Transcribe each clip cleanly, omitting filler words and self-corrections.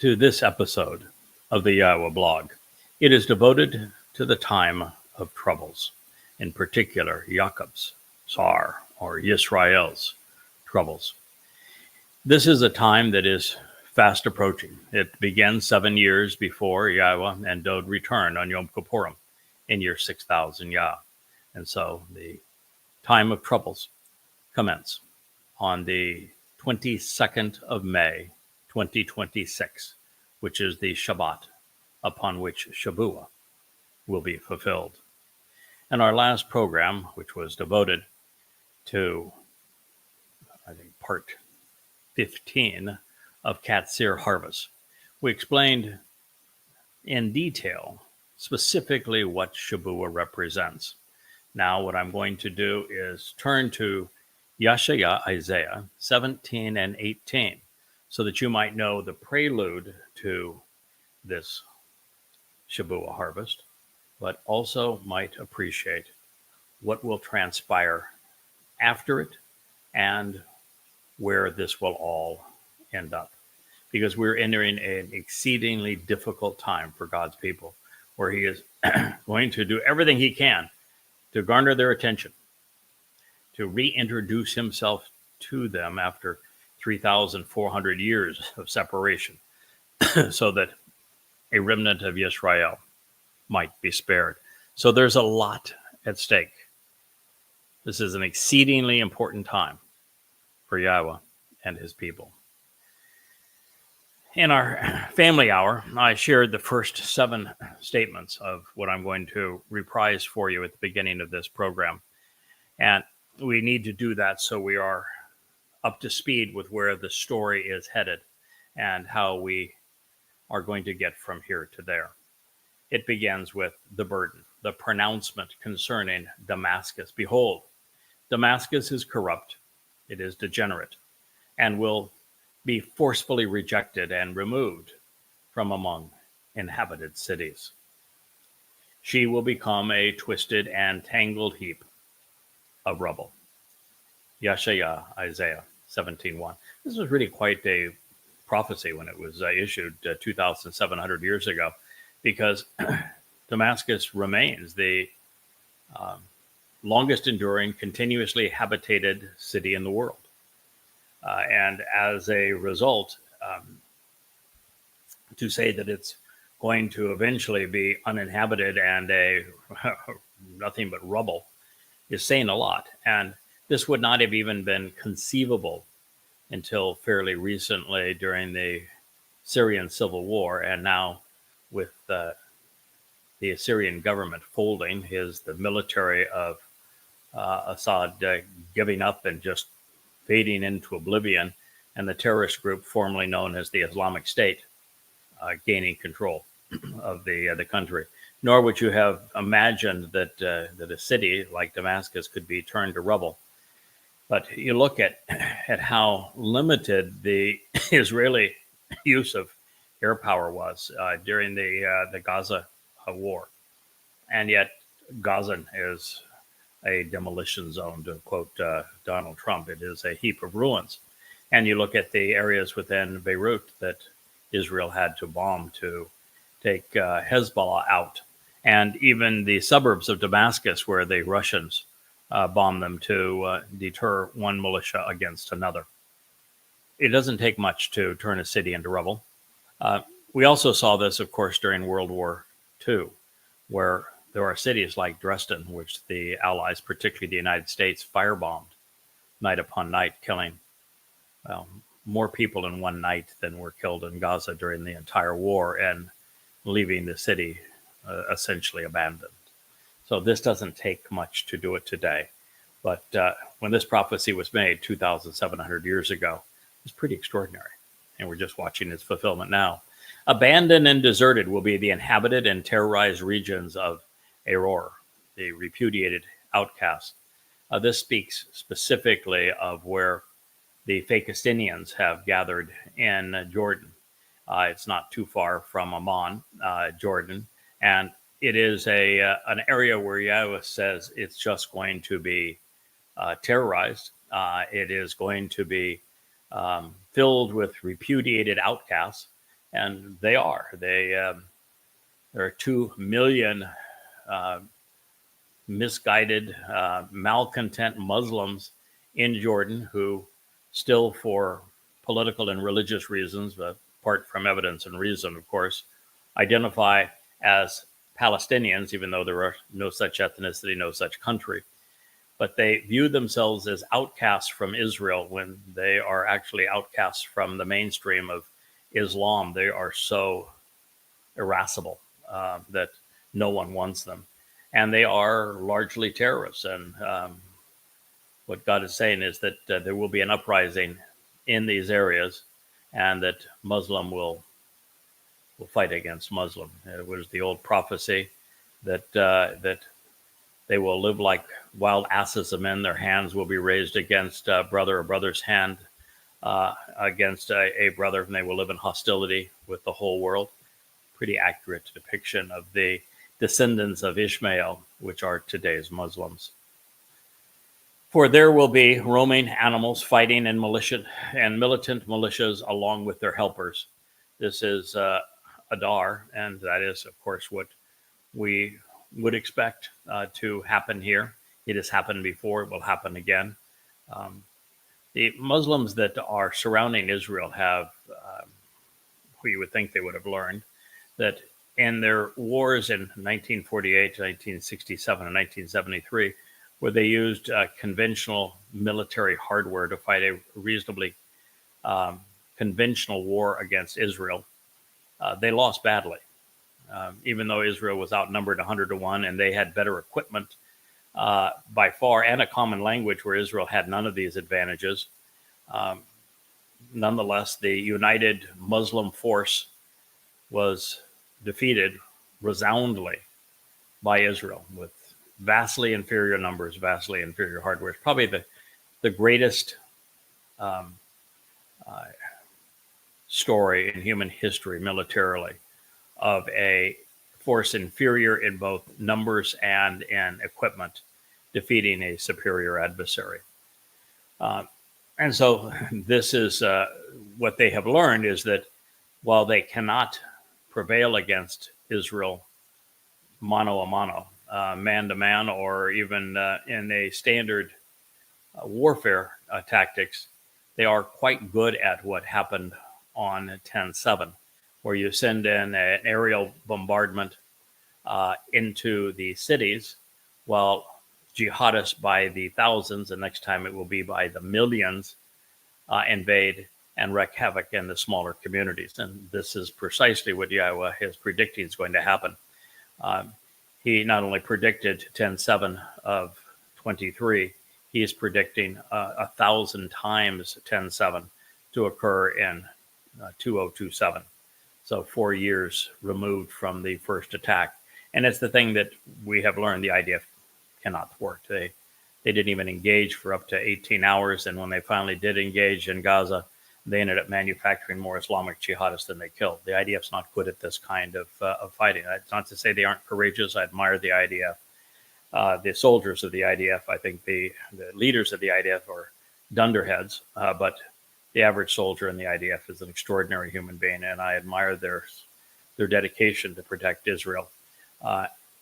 to this episode of the YAHOWAH blog. It is devoted to the time of troubles, in particular Jacob's, Tsar, or Yisrael's troubles. This is a time that is fast approaching. It began 7 years before YAHOWAH and Dod returned on Yom Kippurim in year 6000 Yah. And so the time of troubles commence on the 22nd of May, 2026, which is the Shabat upon which Shavuot will be fulfilled. And our last program, which was devoted to, I think, part 15 of Katsir Harvest, we explained in detail specifically what Shavuot represents. Now what I'm going to do is turn to Yeshaya, Isaiah 17 and 18, so that you might know the prelude to this Shavuot harvest, but also might appreciate what will transpire after it and where this will all end up. Because we're entering an exceedingly difficult time for God's people, where he is going to do everything he can to garner their attention, to reintroduce himself to them after 3,400 years of separation, so that a remnant of Israel might be spared. So there's a lot at stake. This is an exceedingly important time for YAHOWAH and his people. In our family hour, I shared the first 7 statements of what I'm going to reprise for you at the beginning of this program. And we need to do that so we are up to speed with where the story is headed and how we are going to get from here to there. It begins with the burden, the pronouncement concerning Damascus. Behold, Damascus is corrupt, it is degenerate, and will be forcefully rejected and removed from among inhabited cities. She will become a twisted and tangled heap of rubble. Yeshaya, Isaiah 17:1. This was really quite a prophecy when it was issued 2,700 years ago, because Damascus remains the longest enduring, continuously habitated city in the world. And as a result, to say that it's going to eventually be uninhabited and nothing but rubble is saying a lot. And this would not have even been conceivable until fairly recently during the Syrian civil war. And now with the Assyrian government folding, the military of Assad giving up and just fading into oblivion, and the terrorist group formerly known as the Islamic State gaining control of the country. Nor would you have imagined that a city like Damascus could be turned to rubble. But you look at how limited the Israeli use of air power was during the Gaza war. And yet Gaza is a demolition zone, to quote Donald Trump. It is a heap of ruins. And you look at the areas within Beirut that Israel had to bomb to take Hezbollah out. And even the suburbs of Damascus, where the Russians bombed them to deter one militia against another. It doesn't take much to turn a city into rubble. We also saw this, of course, during World War II, where there are cities like Dresden, which the Allies, particularly the United States, firebombed night upon night, killing more people in one night than were killed in Gaza during the entire war, and leaving the city essentially abandoned. So this doesn't take much to do it today. But when this prophecy was made 2,700 years ago, it was pretty extraordinary. And we're just watching its fulfillment now. Abandoned and deserted will be the inhabited and terrorized regions of Aror, the repudiated outcast. This speaks specifically of where the Philistines have gathered in Jordan. It's not too far from Amman, Jordan. And it is an area where YAHOWAH says it's just going to be terrorized. It is going to be filled with repudiated outcasts. And they are. There are 2 million misguided, malcontent Muslims in Jordan who still, for political and religious reasons, apart from evidence and reason, of course, identify as Palestinians, even though there are no such ethnicity, no such country. But they view themselves as outcasts from Israel when they are actually outcasts from the mainstream of Islam. They are so irascible that no one wants them. And they are largely terrorists. And what God is saying is that there will be an uprising in these areas, and that Muslim will fight against Muslim. It was the old prophecy that that they will live like wild asses of men. Their hands will be raised against a brother's hand against a brother, and they will live in hostility with the whole world. Pretty accurate depiction of the descendants of Ishmael, which are today's Muslims. For there will be roaming animals fighting and militant militias along with their helpers. This is Adar, and that is, of course, what we would expect to happen here. It has happened before. It will happen again. The Muslims that are surrounding Israel have, who you would think they would have learned, that in their wars in 1948, 1967, and 1973, where they used conventional military hardware to fight a reasonably conventional war against Israel, they lost badly. Even though Israel was outnumbered 100-1 and they had better equipment by far and a common language where Israel had none of these advantages, nonetheless, the united Muslim force was defeated resoundingly by Israel with vastly inferior numbers, vastly inferior hardware. It's probably the greatest story in human history militarily of a force inferior in both numbers and in equipment defeating a superior adversary. And so this is what they have learned, is that while they cannot prevail against Israel mano a mano, man to man, or even in a standard warfare tactics, they are quite good at what happened on 10/7, where you send in an aerial bombardment into the cities, while jihadists by the thousands, and next time it will be by the millions, invade and wreak havoc in the smaller communities. And this is precisely what Yahowah is predicting is going to happen. He not only predicted 10/7 of 23, he is predicting 1,000 times 10/7 to occur in 2027. So 4 years removed from the first attack. And it's the thing that we have learned the IDF cannot thwart. They didn't even engage for up to 18 hours. And when they finally did engage in Gaza, they ended up manufacturing more Islamic jihadists than they killed. The IDF's not good at this kind of fighting. It's not to say they aren't courageous. I admire the IDF. The soldiers of the IDF, I think the leaders of the IDF are dunderheads, but the average soldier in the IDF is an extraordinary human being, and I admire their dedication to protect Israel.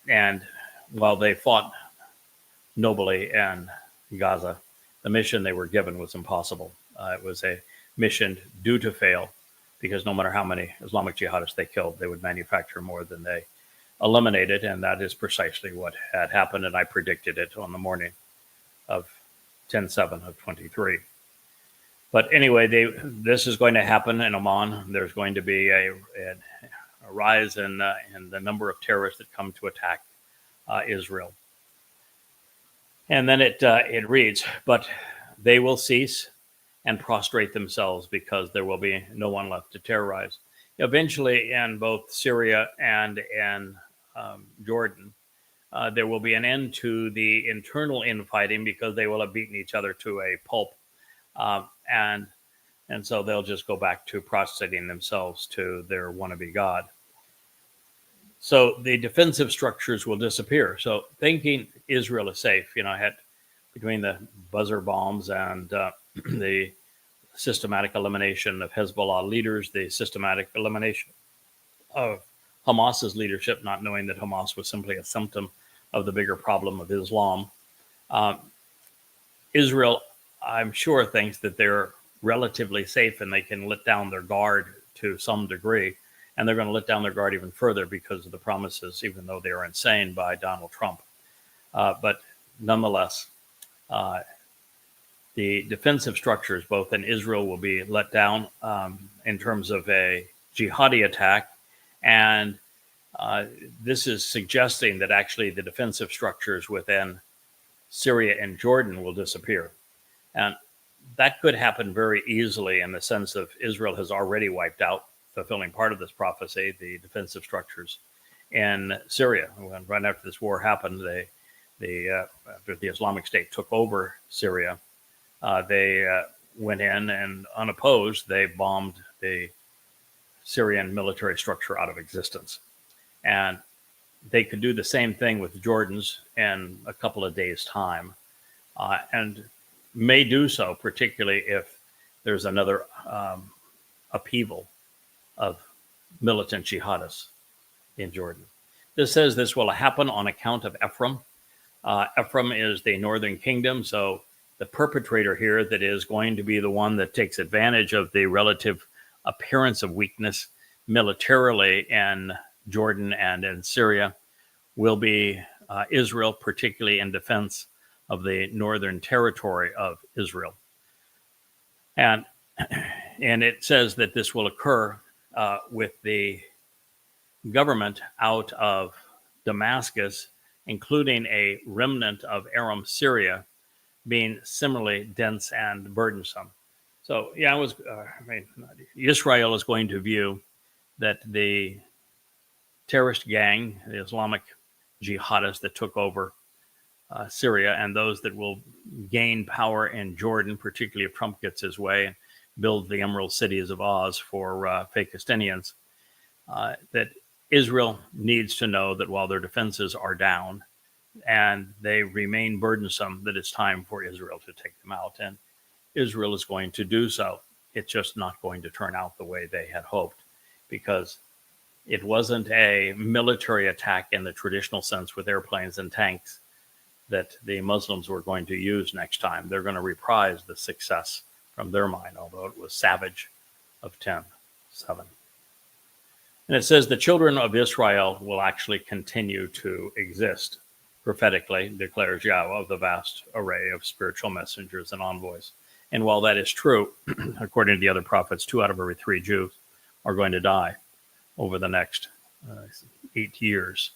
And while they fought nobly in Gaza, the mission they were given was impossible. It was a mission due to fail, because no matter how many Islamic jihadists they killed, they would manufacture more than they eliminated, and that is precisely what had happened, and I predicted it on the morning of 10/7 of 23. But anyway, this is going to happen in Oman. There's going to be a rise in the number of terrorists that come to attack Israel. And then it reads, but they will cease and prostrate themselves because there will be no one left to terrorize. Eventually, in both Syria and in Jordan, there will be an end to the internal infighting because they will have beaten each other to a pulp. And so they'll just go back to prostrating themselves to their wannabe God. So the defensive structures will disappear. So thinking Israel is safe, I had between the buzzer bombs and the systematic elimination of Hezbollah leaders, the systematic elimination of Hamas's leadership, not knowing that Hamas was simply a symptom of the bigger problem of Islam. Israel, I'm sure, thinks that they're relatively safe and they can let down their guard to some degree. And they're going to let down their guard even further because of the promises, even though they are insane, by Donald Trump. But nonetheless, the defensive structures, both in Israel, will be let down in terms of a jihadi attack. And this is suggesting that actually the defensive structures within Syria and Jordan will disappear. And that could happen very easily in the sense of Israel has already wiped out, fulfilling part of this prophecy, the defensive structures in Syria. When, right after this war happened, after the Islamic State took over Syria, they went in and unopposed, they bombed the Syrian military structure out of existence. And they could do the same thing with Jordan's in a couple of days' time, and may do so, particularly if there's another upheaval of militant jihadists in Jordan. This says this will happen on account of Ephraim. Ephraim is the northern kingdom, so the perpetrator here that is going to be the one that takes advantage of the relative appearance of weakness militarily in Jordan and in Syria will be Israel, particularly in defense of the northern territory of Israel. And it says that this will occur with the government out of Damascus, including a remnant of Aram Syria, being similarly dense and burdensome. So, Israel is going to view that the terrorist gang, the Islamic jihadists that took over Syria, and those that will gain power in Jordan, particularly if Trump gets his way and builds the Emerald Cities of Oz for Fakistinians, that Israel needs to know that while their defenses are down and they remain burdensome, that it's time for Israel to take them out. And Israel is going to do so. It's just not going to turn out the way they had hoped, because it wasn't a military attack in the traditional sense with airplanes and tanks that the Muslims were going to use next time. They're going to reprise the success from their mind, although it was savage, of 10:7. And it says the children of Israel will actually continue to exist prophetically, declares Yahweh, of the vast array of spiritual messengers and envoys. And while that is true, according to the other prophets, 2 out of every 3 Jews are going to die over the next 8 years.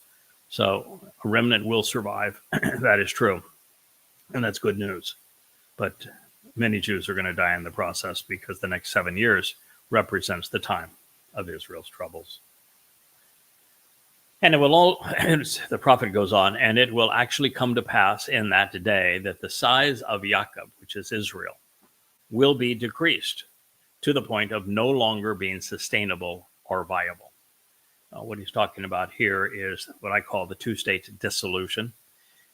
So a remnant will survive. That is true. And that's good news. But many Jews are going to die in the process, because the next 7 years represents the time of Israel's troubles. And it will all, the prophet goes on, and it will actually come to pass in that day that the size of Jacob, which is Israel, will be decreased to the point of no longer being sustainable or viable. What he's talking about here is what I call the 2-state dissolution.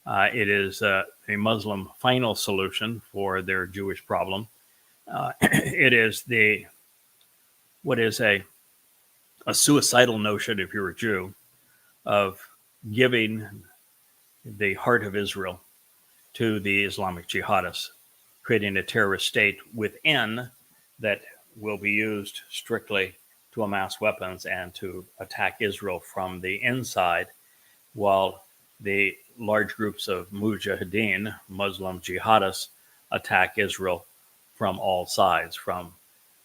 It is a Muslim final solution for their Jewish problem. It is what is a suicidal notion, if you're a Jew, of giving the heart of Israel to the Islamic jihadists, creating a terrorist state within that will be used strictly to amass weapons and to attack Israel from the inside, while the large groups of mujahideen, Muslim jihadists, attack Israel from all sides, from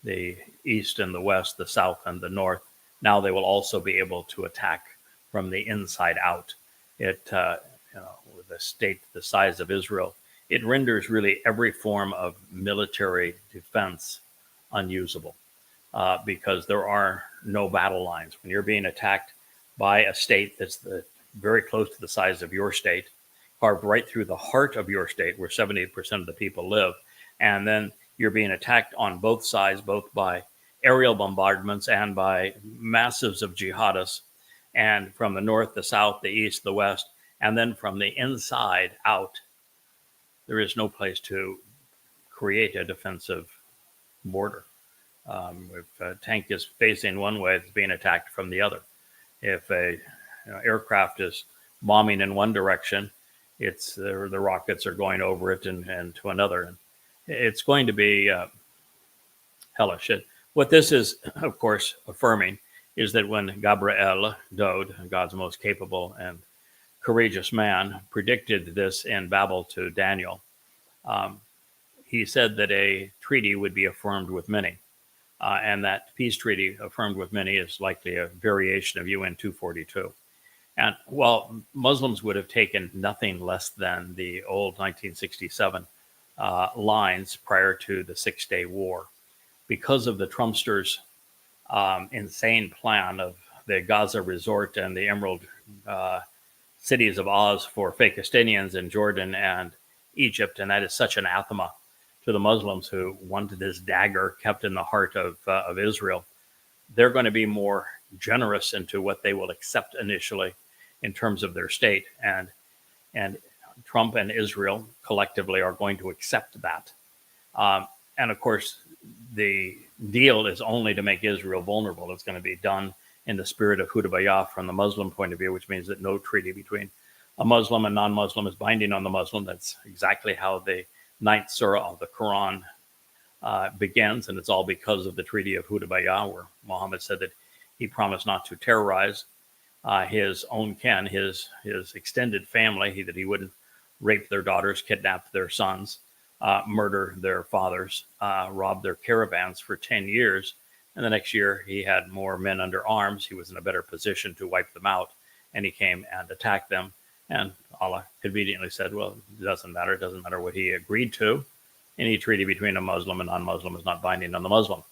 the east and the west, the south and the north. Now they will also be able to attack from the inside out. It, with a state the size of Israel, it renders really every form of military defense unusable, because there are no battle lines. When you're being attacked by a state that's very close to the size of your state, carved right through the heart of your state where 78% of the people live, and then you're being attacked on both sides, both by aerial bombardments and by massives of jihadists, and from the north, the south, the east, the west, and then from the inside out, there is no place to create a defensive border. If a tank is facing one way, it's being attacked from the other. If a aircraft is bombing in one direction, it's the rockets are going over it and to another. And it's going to be hellish. What this is, of course, affirming is that when Gabriel, Dode, God's most capable and courageous man, predicted this in Babel to Daniel, he said that a treaty would be affirmed with many. And that peace treaty affirmed with many is likely a variation of UN 242. And while Muslims would have taken nothing less than the old 1967 lines prior to the Six-Day War, because of the Trumpsters' insane plan of the Gaza resort and the Emerald cities of Oz for Fakistinians in Jordan and Egypt, and that is such anathema to the Muslims who wanted this dagger kept in the heart of Israel. They're going to be more generous into what they will accept initially in terms of their state, and Trump and Israel collectively are going to accept that. And of course, the deal is only to make Israel vulnerable. It's going to be done in the spirit of Hudabayah from the Muslim point of view, which means that no treaty between a Muslim and non-Muslim is binding on the Muslim. That's exactly how the 9th Surah of the Quran begins, and it's all because of the Treaty of Hudabayah, where Muhammad said that he promised not to terrorize his own kin, his extended family, that he wouldn't rape their daughters, kidnap their sons, murder their fathers, rob their caravans for 10 years. And the next year he had more men under arms. He was in a better position to wipe them out, and he came and attacked them. And Allah conveniently said, well, it doesn't matter. It doesn't matter what he agreed to. Any treaty between a Muslim and non-Muslim is not binding on the Muslim.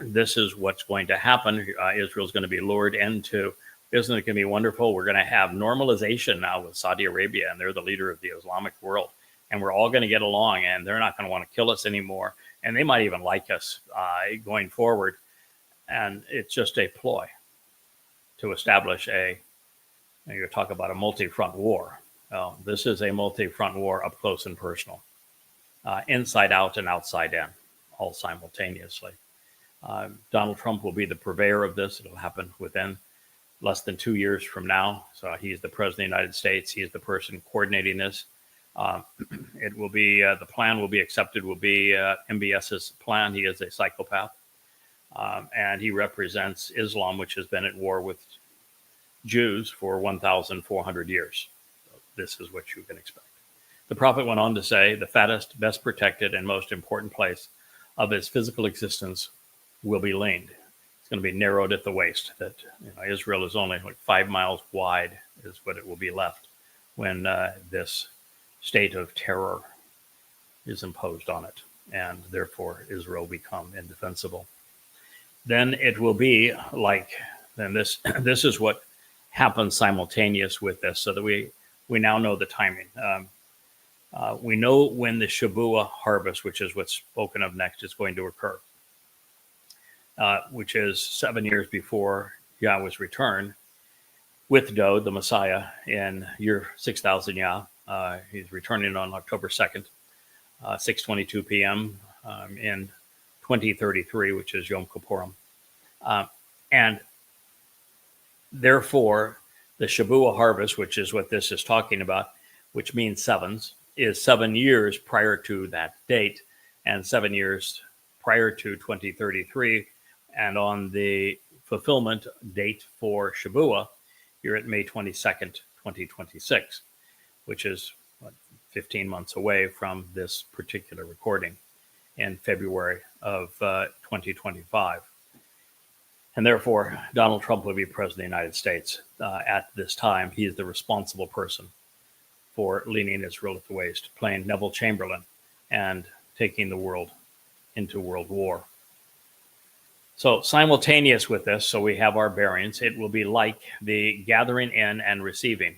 This is what's going to happen. Israel's going to be lured into, isn't it going to be wonderful? We're going to have normalization now with Saudi Arabia, and they're the leader of the Islamic world. And we're all going to get along, and they're not going to want to kill us anymore. And they might even like us going forward. And it's just a ploy to establish you talk about a multi-front war. This is a multi-front war up close and personal, inside out and outside in, all simultaneously. Donald Trump will be the purveyor of this. It'll happen within less than 2 years from now. So he's the president of the United States. He's the person coordinating this. It will be, the plan will be accepted, will be MBS's plan. He is a psychopath. And he represents Islam, which has been at war with Jews for 1,400 years. So this is what you can expect. The prophet went on to say, the fattest, best protected, and most important place of his physical existence will be leaned. It's going to be narrowed at the waist. That Israel is only like 5 miles wide is what it will be left when this state of terror is imposed on it, and therefore Israel become indefensible. Then it will be like, then this is what happens simultaneous with this, so that we now know the timing. We know when the Shabuah harvest, which is what's spoken of next, is going to occur, which is 7 years before Yahweh's return with Dode, the Messiah, in year 6000 Yah. He's returning on October 2nd, 6:22 p.m. In 2033, which is Yom Kippurim. And therefore, the Shabuah harvest, which is what this is talking about, which means sevens, is 7 years prior to that date and 7 years prior to 2033. And on the fulfillment date for Shabuah, you're at May 22nd, 2026, which is 15 months away from this particular recording in February of 2025. And therefore, Donald Trump will be president of the United States at this time. He is the responsible person for leaning Israel at the waist, playing Neville Chamberlain and taking the world into world war. So simultaneous with this, so we have our bearings, it will be like the gathering in and receiving,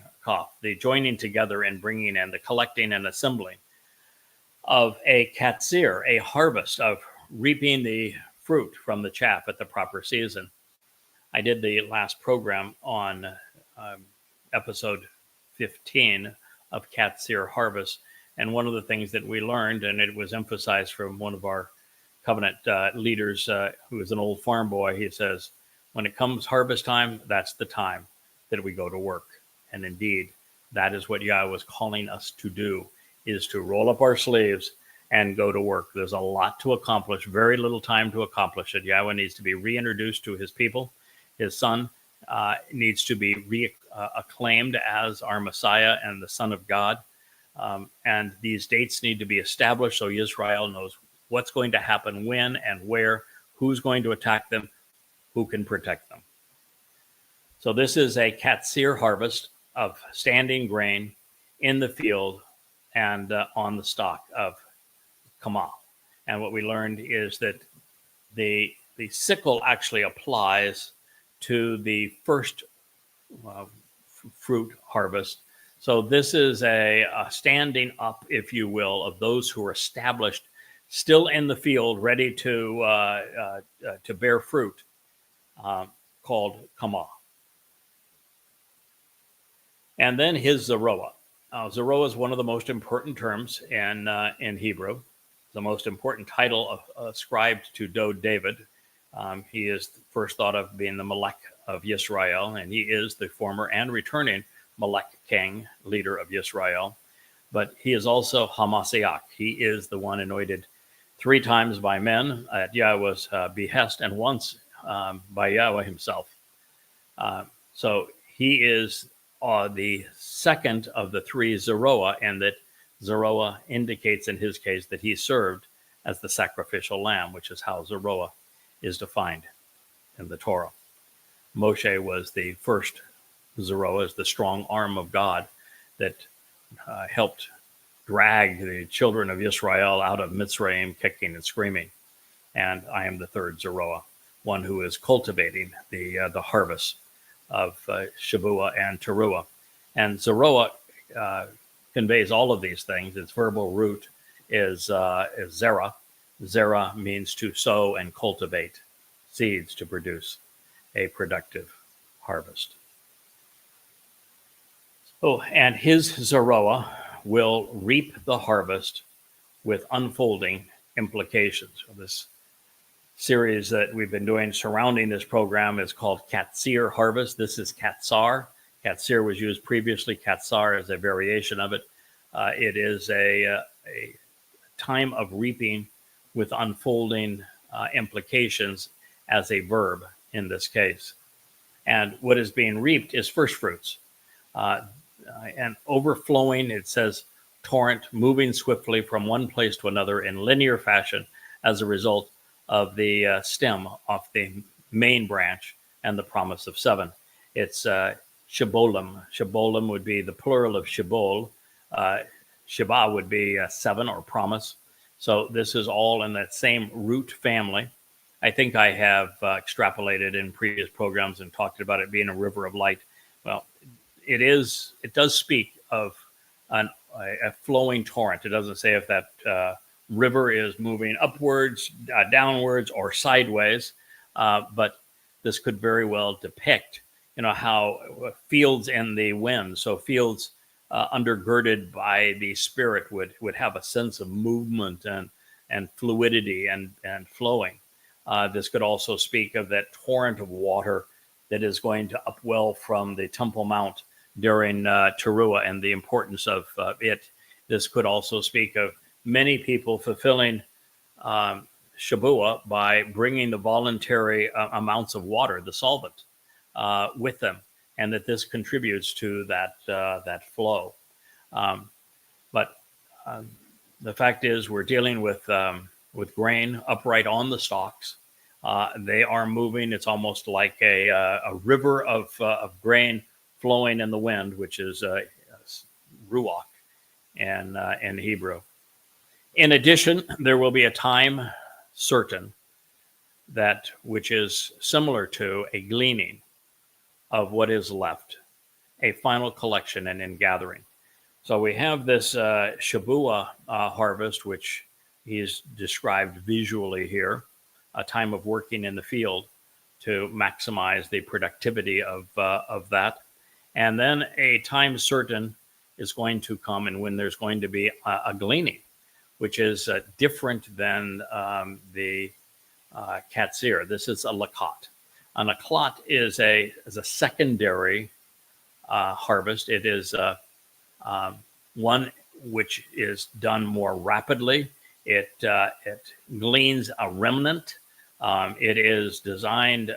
the joining together and bringing in, the collecting and assembling of a katsir, a harvest of reaping the fruit from the chaff at the proper season. I did the last program on episode 15 of katsir harvest, and one of the things that we learned, and it was emphasized from one of our covenant leaders, who is an old farm boy, he says, when it comes harvest time, that's the time that we go to work. And indeed, that is what Yahweh was calling us to do, is to roll up our sleeves and go to work. There's a lot to accomplish, very little time to accomplish it. Yahweh needs to be reintroduced to his people. His son needs to be acclaimed as our Messiah and the Son of God. And these dates need to be established so Israel knows what's going to happen, when and where, who's going to attack them, who can protect them. So this is a katsir harvest of standing grain in the field and on the stalk of kamah. And what we learned is that the sickle actually applies to the first fruit harvest. So this is a standing up, if you will, of those who are established, still in the field, ready to bear fruit, called kamah. And then his Zeroah. Zeroah is one of the most important terms in Hebrew. The most important title ascribed to David. He is first thought of being the Melech of Yisrael, and he is the former and returning Melech king, leader of Yisrael. But he is also Hamashiach. He is the one anointed 3 times by men at Yahweh's behest, and once by Yahweh himself. So he is the second of the 3 Zeroah, and that Zeroah indicates in his case that he served as the sacrificial lamb, which is how Zeroah is defined in the Torah. Moshe was the first Zeroah, as the strong arm of God that helped drag the children of Israel out of Mitzrayim, kicking and screaming. And I am the third Zeroah, one who is cultivating the harvest of Shavuah and Teruah. And Zeroah conveys all of these things. Its verbal root is zera. Zera means to sow and cultivate seeds to produce a productive harvest. Oh, and his Zeroah will reap the harvest with unfolding implications. This series that we've been doing surrounding this program is called Katsir Harvest. This is Katsar. Katsir was used previously. Katsar is a variation of it. It is a time of reaping with unfolding implications as a verb in this case. And what is being reaped is first fruits. And overflowing, it says, torrent moving swiftly from one place to another in linear fashion as a result of the stem off the main branch and the promise of 7. It's shibolim. Shibolim would be the plural of shibol. Sheba would be 7 or promise. So this is all in that same root family. I think I have extrapolated in previous programs and talked about it being a river of light. Well, it does speak of a flowing torrent. It doesn't say if that river is moving upwards, downwards, or sideways, but this could very well depict, how fields in the wind, so fields undergirded by the Spirit would have a sense of movement and fluidity and flowing. This could also speak of that torrent of water that is going to upwell from the Temple Mount during Teruah and the importance of it. This could also speak of many people fulfilling Shavuah by bringing the voluntary amounts of water, the solvent, with them, and that this contributes to that flow. But the fact is, we're dealing with grain upright on the stalks. They are moving. It's almost like a river of grain flowing in the wind, which is ruach in Hebrew. In addition, there will be a time certain which is similar to a gleaning of what is left, a final collection and ingathering. So we have this Shavuah harvest, which is described visually here, a time of working in the field to maximize the productivity of that. And then a time certain is going to come, and when there's going to be a gleaning, which is different than the katsir. This is a lakat. An lakat is a secondary harvest. It is one which is done more rapidly. It gleans a remnant. It is designed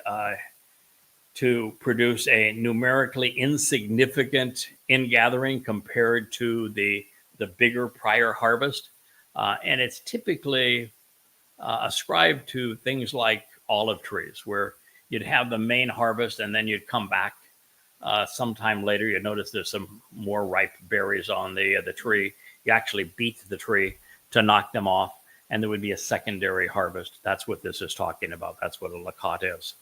to produce a numerically insignificant ingathering compared to the bigger prior harvest. And it's typically ascribed to things like olive trees, where you'd have the main harvest and then you'd come back sometime later. You'd notice there's some more ripe berries on the tree. You actually beat the tree to knock them off, and there would be a secondary harvest. That's what this is talking about. That's what a lakat is.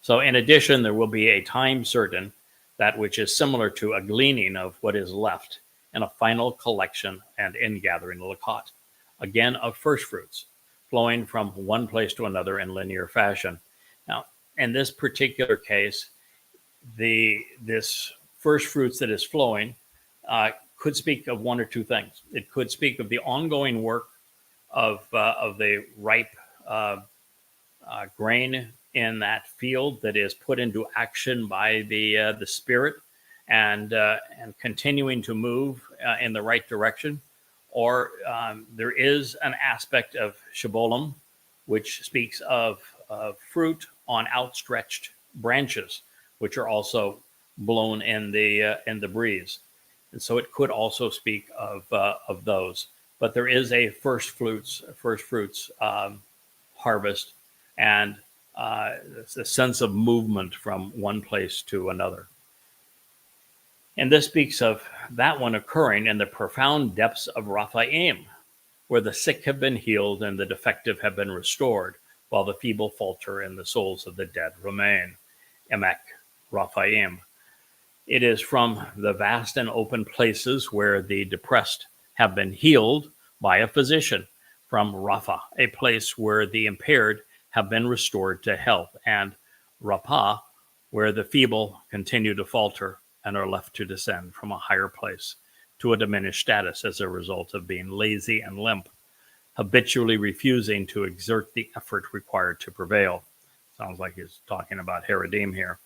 So in addition, there will be a time certain, that which is similar to a gleaning of what is left, and a final collection and ingathering, lakat, again of first fruits, flowing from one place to another in linear fashion. Now, in this particular case, this first fruits that is flowing could speak of one or two things. It could speak of the ongoing work of the ripe grain in that field that is put into action by the Spirit and continuing to move in the right direction. Or there is an aspect of Shibolim, which speaks of fruit on outstretched branches, which are also blown in the breeze. And so it could also speak of those. But there is a first fruits harvest, and it's a sense of movement from one place to another. And this speaks of that one occurring in the profound depths of Raphaim, where the sick have been healed and the defective have been restored, while the feeble falter and the souls of the dead remain. Emek, Raphaim. It is from the vast and open places where the depressed have been healed by a physician, from Rapha, a place where the impaired have been restored to health, and Rapha, where the feeble continue to falter and are left to descend from a higher place to a diminished status as a result of being lazy and limp, habitually refusing to exert the effort required to prevail. Sounds like he's talking about Haredim here.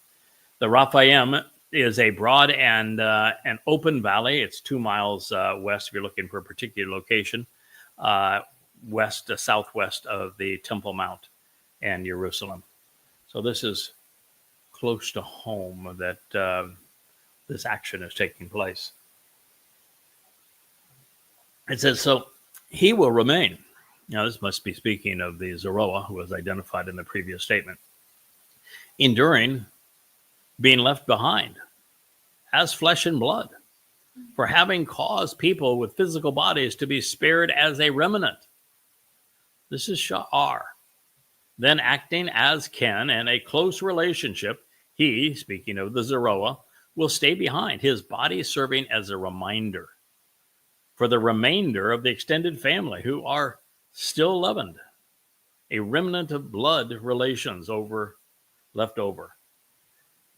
The Raphaim is a broad and an open valley. It's 2 miles west, if you're looking for a particular location, southwest of the Temple Mount and Jerusalem. So this is close to home that this action is taking place. It says, so he will remain. Now, this must be speaking of the Zeroah, who was identified in the previous statement, enduring being left behind as flesh and blood, for having caused people with physical bodies to be spared as a remnant. This is Sha'ar. Then acting as kin and a close relationship, he, speaking of the Zeroah, will stay behind, his body serving as a reminder for the remainder of the extended family who are still leavened, a remnant of blood relations left over,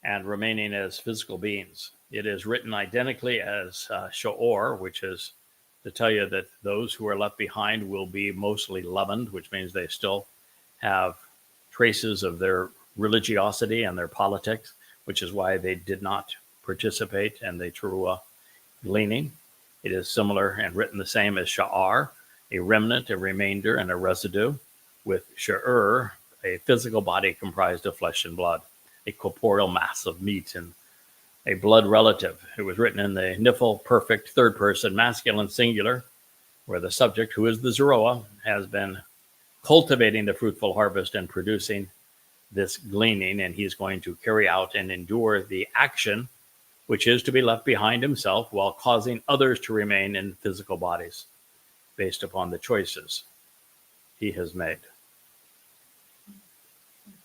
and remaining as physical beings. It is written identically as Sha'or, which is to tell you that those who are left behind will be mostly leavened, which means they still have traces of their religiosity and their politics, which is why they did not participate in the Towrah gleaning. It is similar and written the same as Sha'ar, a remnant, a remainder, and a residue, with Sha'ur, a physical body comprised of flesh and blood, a corporeal mass of meat, and a blood relative. It was written in the Nifl perfect third person masculine singular, where the subject, who is the Zeroah, has been cultivating the fruitful harvest and producing this gleaning, and he's going to carry out and endure the action, which is to be left behind himself while causing others to remain in physical bodies based upon the choices he has made.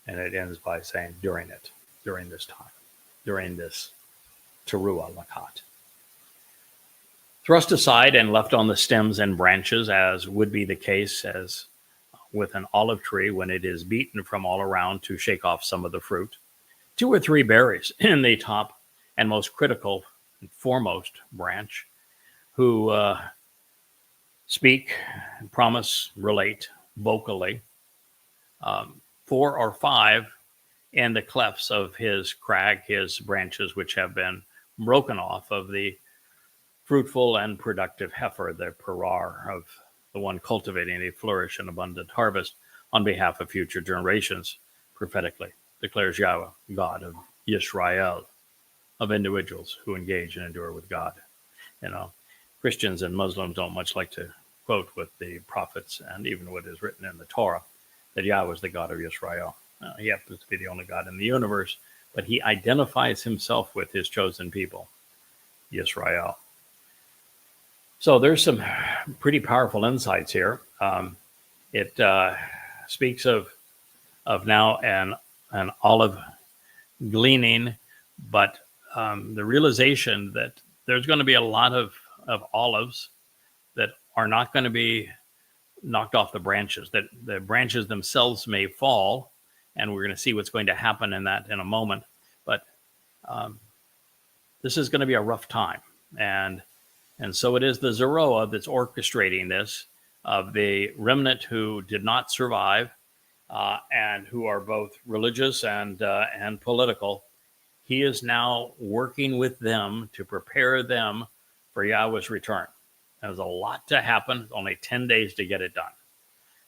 And it ends by saying during this time, during this Towrah lakat. Thrust aside and left on the stems and branches, as would be the case as with an olive tree when it is beaten from all around to shake off some of the fruit, 2 or 3 berries in the top and most critical and foremost branch, who speak, promise, relate vocally, 4 or 5 in the clefts of his crag, his branches, which have been broken off of the fruitful and productive heifer, the parar of the one cultivating a flourish and abundant harvest on behalf of future generations, prophetically declares Yahweh, God of Yisrael, of individuals who engage and endure with God. You know, Christians and Muslims don't much like to quote with the prophets and even what is written in the Torah, that Yahweh is the God of Israel. He happens to be the only God in the universe, but he identifies himself with his chosen people, Israel. So there's some pretty powerful insights here. It speaks of now an olive gleaning, but the realization that there's going to be a lot of olives that are not going to be knocked off the branches, that the branches themselves may fall, and we're going to see what's going to happen in that in a moment. But this is going to be a rough time, and so it is the Zeroah that's orchestrating this, of the remnant who did not survive and who are both religious and political. He is now working with them to prepare them for Yahweh's return. There's a lot to happen, only 10 days to get it done.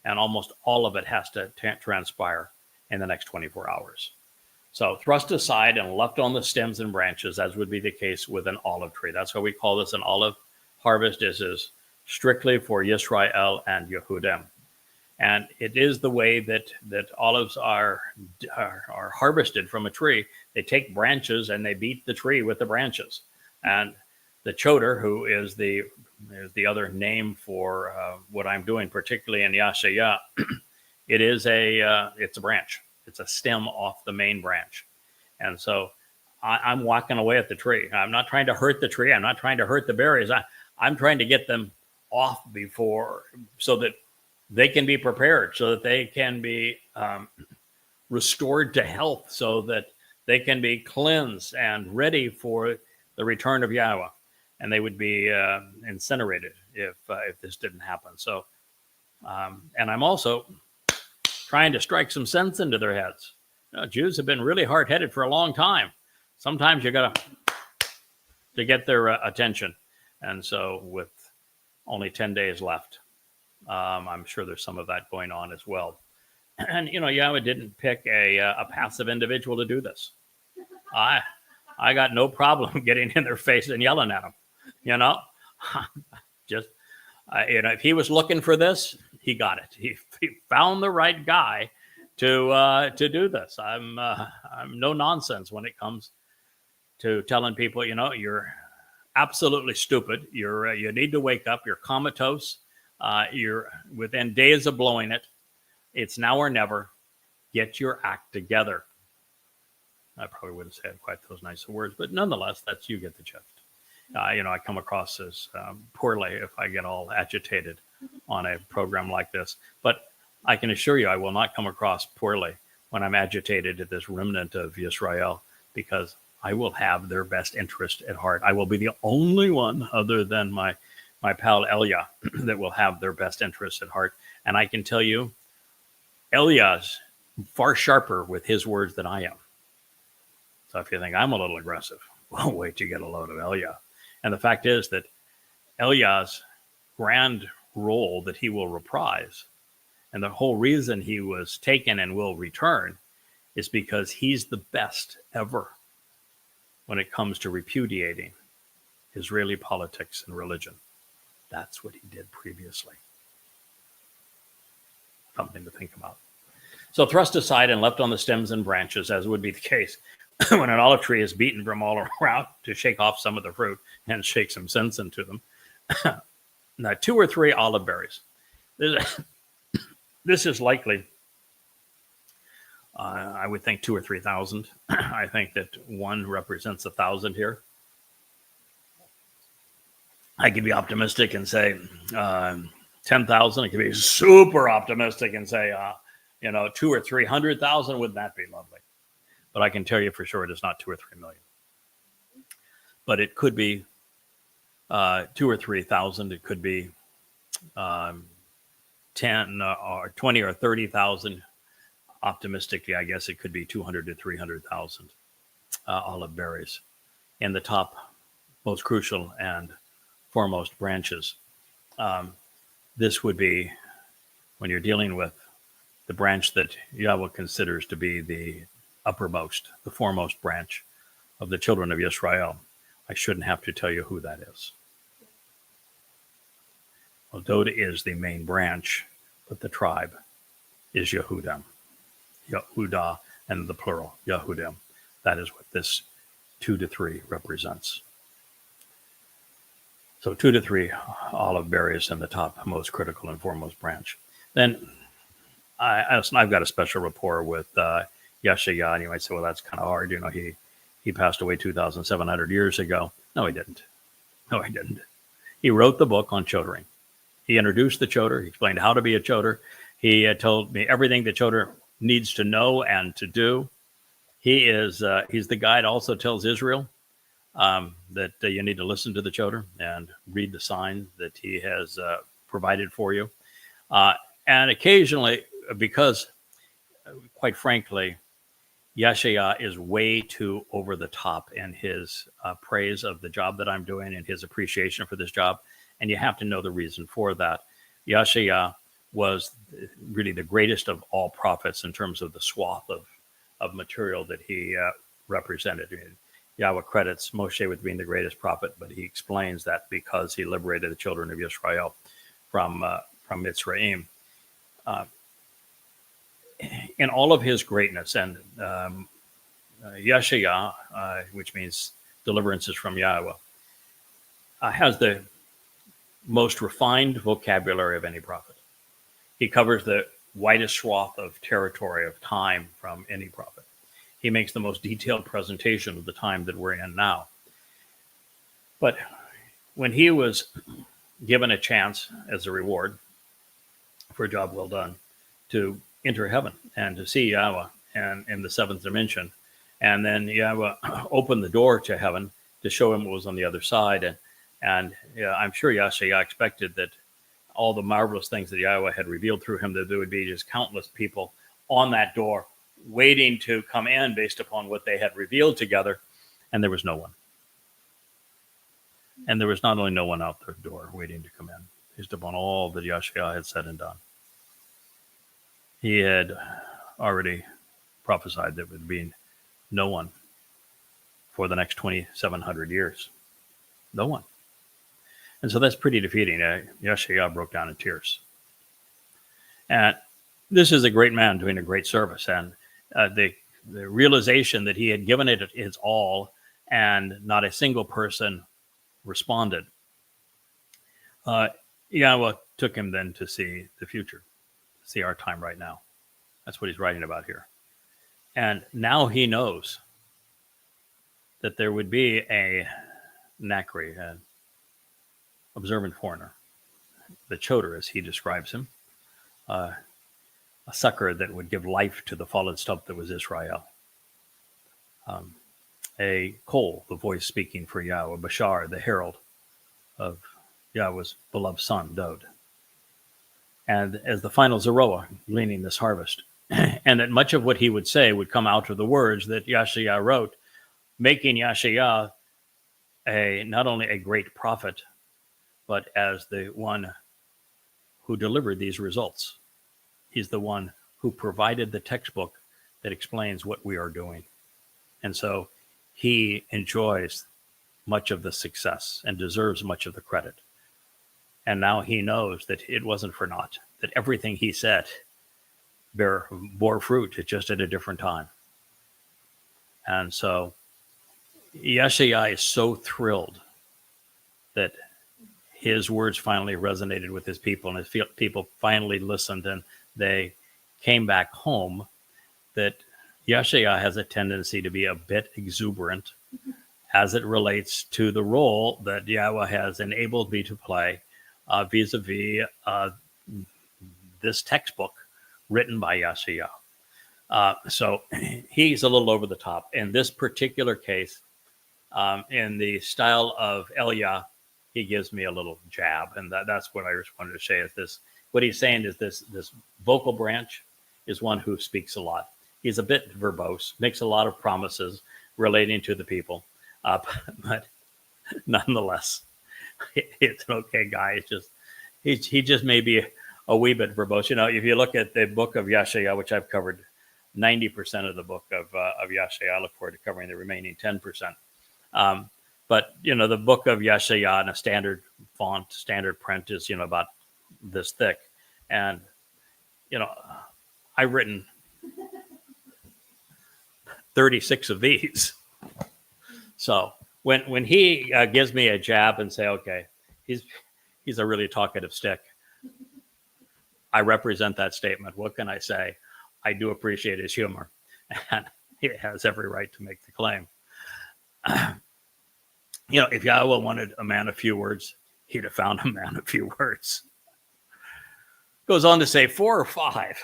And almost all of it has to transpire in the next 24 hours. So thrust aside and left on the stems and branches, as would be the case with an olive tree. That's why we call this an olive harvest. This is strictly for Yisrael and Yehudim. And it is the way that olives are harvested from a tree. They take branches and they beat the tree with the branches. And the choder, who is the other name for what I'm doing, particularly in Yashaya, it's a branch. It's a stem off the main branch. And so I'm walking away at the tree. I'm not trying to hurt the tree. I'm not trying to hurt the berries. I'm trying to get them off before, so that they can be prepared, so that they can be restored to health, so that they can be cleansed and ready for the return of Yahweh. And they would be incinerated if this didn't happen. So, and I'm also trying to strike some sense into their heads. You know, Jews have been really hard-headed for a long time. Sometimes you got to get their attention. And so with only 10 days left, I'm sure there's some of that going on as well. And, you know, Yahweh didn't pick a passive individual to do this. I got no problem getting in their face and yelling at them, you know. Just, you know, if he was looking for this, he got it. He found the right guy to do this. I'm no nonsense when it comes to telling people, you know, you're absolutely stupid. You need to wake up. You're comatose. You're within days of blowing it. It's now or never. Get your act together. I probably wouldn't say quite those nicer words, but nonetheless, you get the gist. You know, I come across as poorly if I get all agitated on a program like this. But I can assure you I will not come across poorly when I'm agitated at this remnant of Yisrael, because I will have their best interest at heart. I will be the only one other than my pal Elia that will have their best interest at heart. And I can tell you, Elia's far sharper with his words than I am. So if you think I'm a little aggressive, well, wait till you get a load of Elia. And the fact is that Elia's grand role that he will reprise, and the whole reason he was taken and will return, is because he's the best ever when it comes to repudiating Israeli politics and religion. That's what he did previously. Something to think about. So thrust aside and left on the stems and branches, as would be the case when an olive tree is beaten from all around to shake off some of the fruit and shake some sense into them. Now, 2 or 3 olive berries. This is likely, I would think 2,000 or 3,000. I think that 1 represents 1,000 here. I could be optimistic and say 10,000. I could be super optimistic and say, 200,000 or 300,000. Wouldn't that be lovely? But I can tell you for sure it is not 2 or 3 million. But it could be 2,000 or 3,000. It could be 10 or 20 or 30,000. Optimistically, I guess it could be 200 to 300,000 olive berries in the top, most crucial and foremost branches. This would be, when you're dealing with the branch that Yahweh considers to be the uppermost, the foremost branch of the children of Israel. I shouldn't have to tell you who that is. Well, Dod is the main branch, but the tribe is Yehudim. Yehudah, and the plural, Yehudim. That is what this 2 to 3 represents. So 2 to 3 olive berries in the top, most critical and foremost branch. Then I've got a special rapport with Yahowah, and you might say, well, that's kind of hard. You know, he passed away 2,700 years ago. No, he didn't. He wrote the book on chodering. He introduced the choder. He explained how to be a choder. He told me everything the choder needs to know and to do. He's the guy that also tells Israel that you need to listen to the choder and read the sign that he has provided for you. And occasionally, because quite frankly, Yahowah is way too over the top in his praise of the job that I'm doing and his appreciation for this job. And you have to know the reason for that. Yahowah was really the greatest of all prophets in terms of the swath of material that he represented. Yahweh credits Moshe with being the greatest prophet, but he explains that because he liberated the children of Israel from Mitzrayim. In all of his greatness, and Yahowah, which means deliverances from Yahweh, has the most refined vocabulary of any prophet. He covers the widest swath of territory of time from any prophet. He makes the most detailed presentation of the time that we're in now. But when he was given a chance as a reward for a job well done to enter heaven and to see Yahweh and in the seventh dimension, and then Yahweh opened the door to heaven to show him what was on the other side, and I'm sure Yahowah expected that all the marvelous things that Yahweh had revealed through him, that there would be just countless people on that door waiting to come in based upon what they had revealed together, and there was no one. And there was not only no one out the door waiting to come in, based upon all that Yahowah had said and done. He had already prophesied that there would be no one for the next 2,700 years. No one. And so that's pretty defeating. Yahowah broke down in tears. And this is a great man doing a great service. And the realization that he had given it his all and not a single person responded. Yahweh took him then to see the future, see our time right now. That's what he's writing about here. And now he knows that there would be a Nakri, an observant foreigner, the choder as he describes him, a sucker that would give life to the fallen stump that was Israel. A Kol, the voice speaking for Yahweh, Bashar, the herald of Yahweh's beloved son, Dod. And as the final Zeroah, gleaning this harvest, and that much of what he would say would come out of the words that Yahowah wrote, making Yahowah not only a great prophet, but as the one who delivered these results. He's the one who provided the textbook that explains what we are doing. And so he enjoys much of the success and deserves much of the credit. And now he knows that it wasn't for naught, that everything he said bore fruit, just at a different time. And so Yahowah is so thrilled that his words finally resonated with his people, and his people finally listened, and they came back home, that Yahowah has a tendency to be a bit exuberant as it relates to the role that Yahweh has enabled me to play vis-a-vis this textbook written by Yahowah. So he's a little over the top. In this particular case, in the style of Elia, he gives me a little jab, and that's what I just wanted to say. Is this what he's saying? Is this vocal branch is one who speaks a lot. He's a bit verbose, makes a lot of promises relating to the people, but nonetheless, it's an okay guy. It's just he just may be a wee bit verbose. If you look at the book of Yahowah, which I've covered 90% of the book of Yahowah, I look forward to covering the remaining 10%. But the book of Yahowah in a standard font, standard print is about this thick, and I've written 36 of these. So when he gives me a jab and say, okay, he's a really talkative stick, I represent that statement. What can I say? I do appreciate his humor, and he has every right to make the claim. If Yahowah wanted a man of few words, he'd have found a man of few words. Goes on to say 4 or 5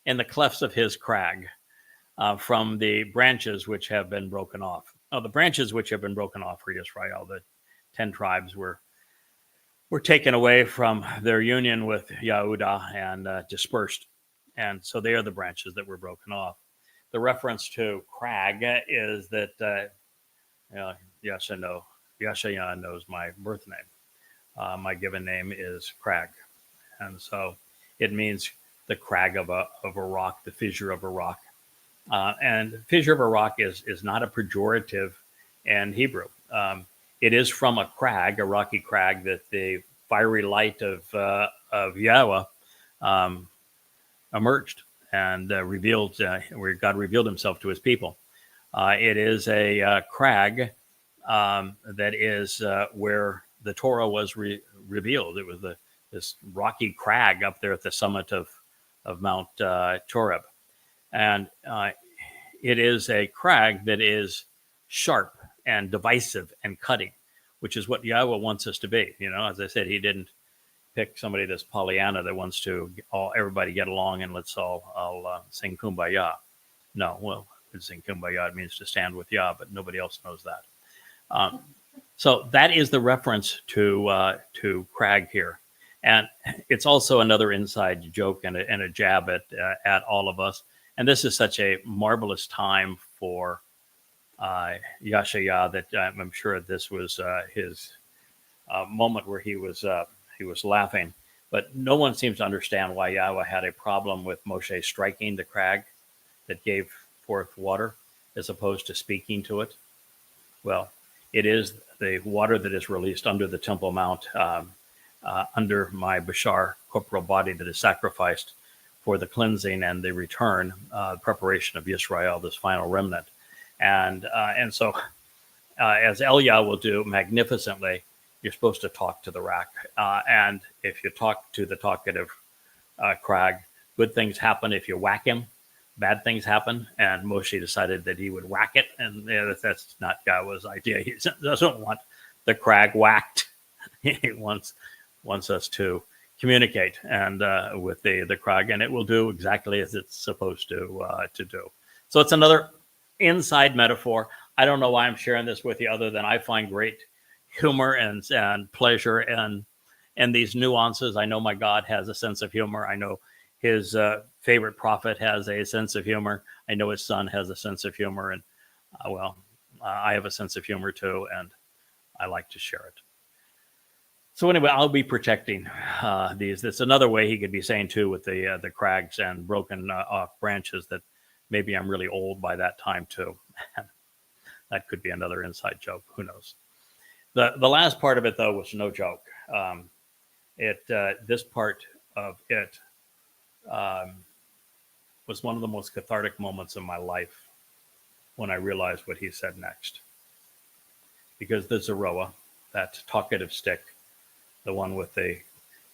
in the clefts of his crag from the branches which have been broken off. Now, the branches which have been broken off for Israel, the 10 tribes were taken away from their union with Yehuda and dispersed. And so they are the branches that were broken off. The reference to crag is that, Yahowah knows my birth name. My given name is Crag. And so it means the crag of a rock, the fissure of a rock. And fissure of a rock is not a pejorative in Hebrew. It is from a crag, a rocky crag, that the fiery light of Yahowah emerged and revealed, where God revealed himself to his people. It is a crag that is where the Torah was revealed. It was this rocky crag up there at the summit of Mount Towrah. And it is a crag that is sharp and divisive and cutting, which is what Yahowah wants us to be. As I said, he didn't pick somebody that's Pollyanna that wants to everybody get along and let's all sing Kumbaya. No, well, sing Kumbaya, it means to stand with Yah, but nobody else knows that. So that is the reference to Crag here. And it's also another inside joke and a jab at all of us. And this is such a marvelous time for Yahowah that I'm sure this was his moment where he was laughing. But no one seems to understand why Yahowah had a problem with Moshe striking the crag that gave forth water as opposed to speaking to it. Well, it is the water that is released under the Temple Mount, under my Bashar corporal body that is sacrificed for the cleansing and the return, preparation of Yisrael, this final remnant. And so, as Eliah will do magnificently, you're supposed to talk to the rack. And if you talk to the talkative crag, good things happen. If you whack him, bad things happen. And Moshe decided that he would whack it. And that's not Yahowah's idea. He doesn't want the crag whacked. He wants us to communicate and with the crag, and it will do exactly as it's supposed to do. So it's another inside metaphor. I don't know why I'm sharing this with you other than I find great humor and pleasure and these nuances. I know my God has a sense of humor. I know his favorite prophet has a sense of humor. I know his son has a sense of humor, and I have a sense of humor too, and I like to share it. So anyway, I'll be protecting these. That's another way he could be saying too with the crags and broken off branches that maybe I'm really old by that time too. That could be another inside joke. Who knows? The last part of it though was no joke. This part of it was one of the most cathartic moments of my life when I realized what he said next. Because the Zeroah, that talkative stick, the one with the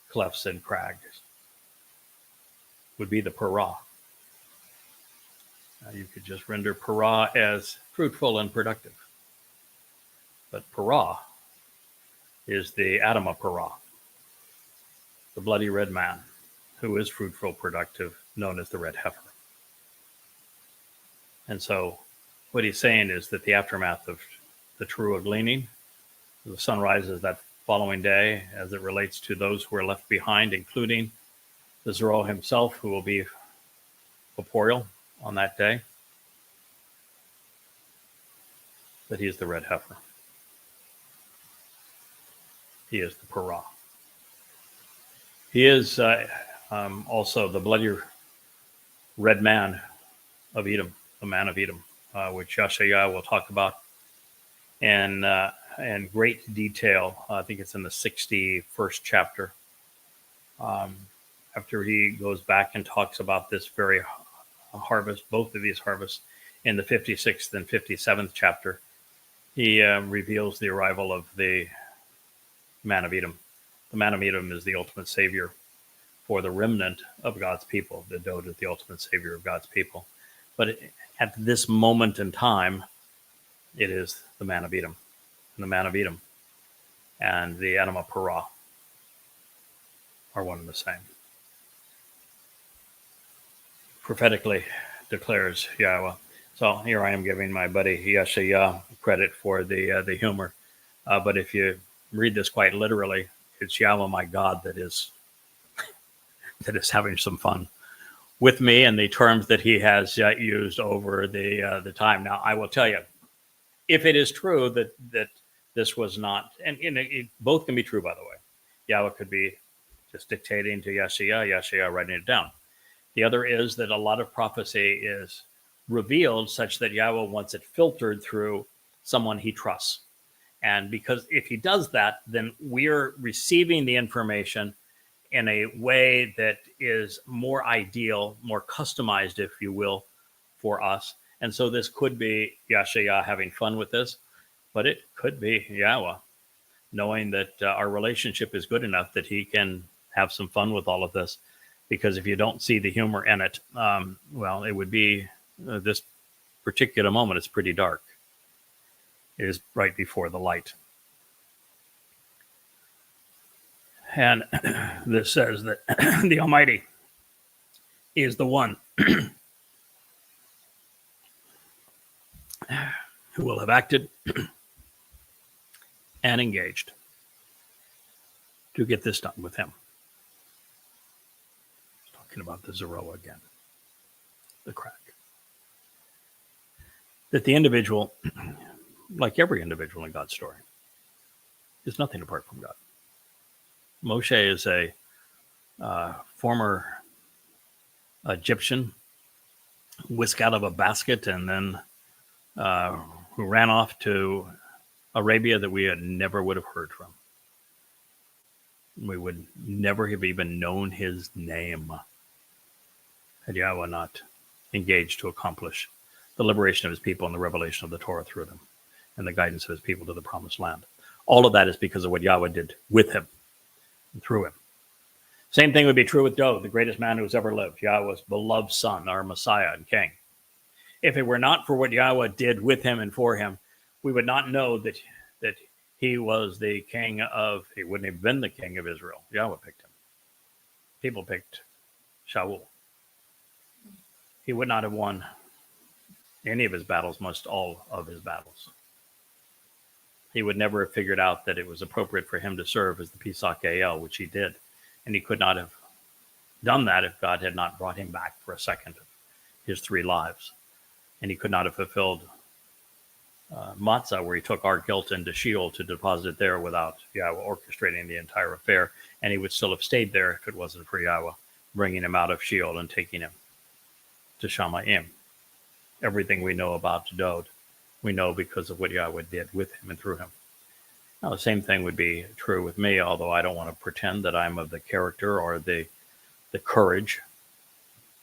clefts and crags, would be the parah. You could just render parah as fruitful and productive. But parah is the Adamah parah, the bloody red man, who is fruitful, productive, known as the red heifer. And so what he's saying is that the aftermath of the Towrah gleaning, the sun rises that following day as it relates to those who are left behind, including the Zero himself, who will be corporeal on that day. But he is the red heifer. He is the Torah. He is also the bloody red man of Edom, the man of Edom, which Yahowah will talk about in great detail. I think it's in the 61st chapter. After he goes back and talks about this very harvest, both of these harvests, in the 56th and 57th chapter, he reveals the arrival of the man of Edom. The man of Edom is the ultimate savior for the remnant of God's people. The Dode is the ultimate savior of God's people. But at this moment in time, it is the man of Edom. And the man of Edom and the Anima Parah are one and the same. Prophetically declares Yahowah. So here I am giving my buddy Yahowah credit for the humor. But if you read this quite literally, it's Yahowah, my God, that is having some fun with me and the terms that he has used over the time. Now, I will tell you, if it is true that this was not, and it both can be true, by the way. Yahowah could be just dictating to Yahowah writing it down. The other is that a lot of prophecy is revealed such that Yahowah wants it filtered through someone he trusts. And because if he does that, then we're receiving the information in a way that is more ideal, more customized, if you will, for us. And so this could be Yahowah having fun with this, but it could be Yahowah knowing that our relationship is good enough that he can have some fun with all of this. Because if you don't see the humor in it, well, it would be this particular moment. It's pretty dark. It is right before the light. And this says that the Almighty is the one who will have acted and engaged to get this done with him. Talking about the Zero again, the crack. That the individual, like every individual in God's story, is nothing apart from God. Moshe is a former Egyptian, whisked out of a basket, and then who ran off to Arabia that we never would have heard from. We would never have even known his name had Yahowah not engaged to accomplish the liberation of his people and the revelation of the Torah through them and the guidance of his people to the promised land. All of that is because of what Yahowah did with him and through him. Same thing would be true with Dode, the greatest man who's ever lived, Yahowah's beloved son, our Messiah and King. If it were not for what Yahowah did with him and for him, we would not know that he was the king of, he wouldn't have been the king of Israel. Yahowah picked him. People picked Shaul. He would not have won any of his battles, most all of his battles. He would never have figured out that it was appropriate for him to serve as the Pesach El, which he did. And he could not have done that if God had not brought him back for a second of his 3 lives. And he could not have fulfilled Matzah, where he took our guilt into Sheol to deposit it there without Yahowah orchestrating the entire affair. And he would still have stayed there if it wasn't for Yahowah bringing him out of Sheol and taking him to Shamayim. Everything we know about Dode, we know because of what Yahowah did with him and through him. Now, the same thing would be true with me, although I don't want to pretend that I'm of the character or the courage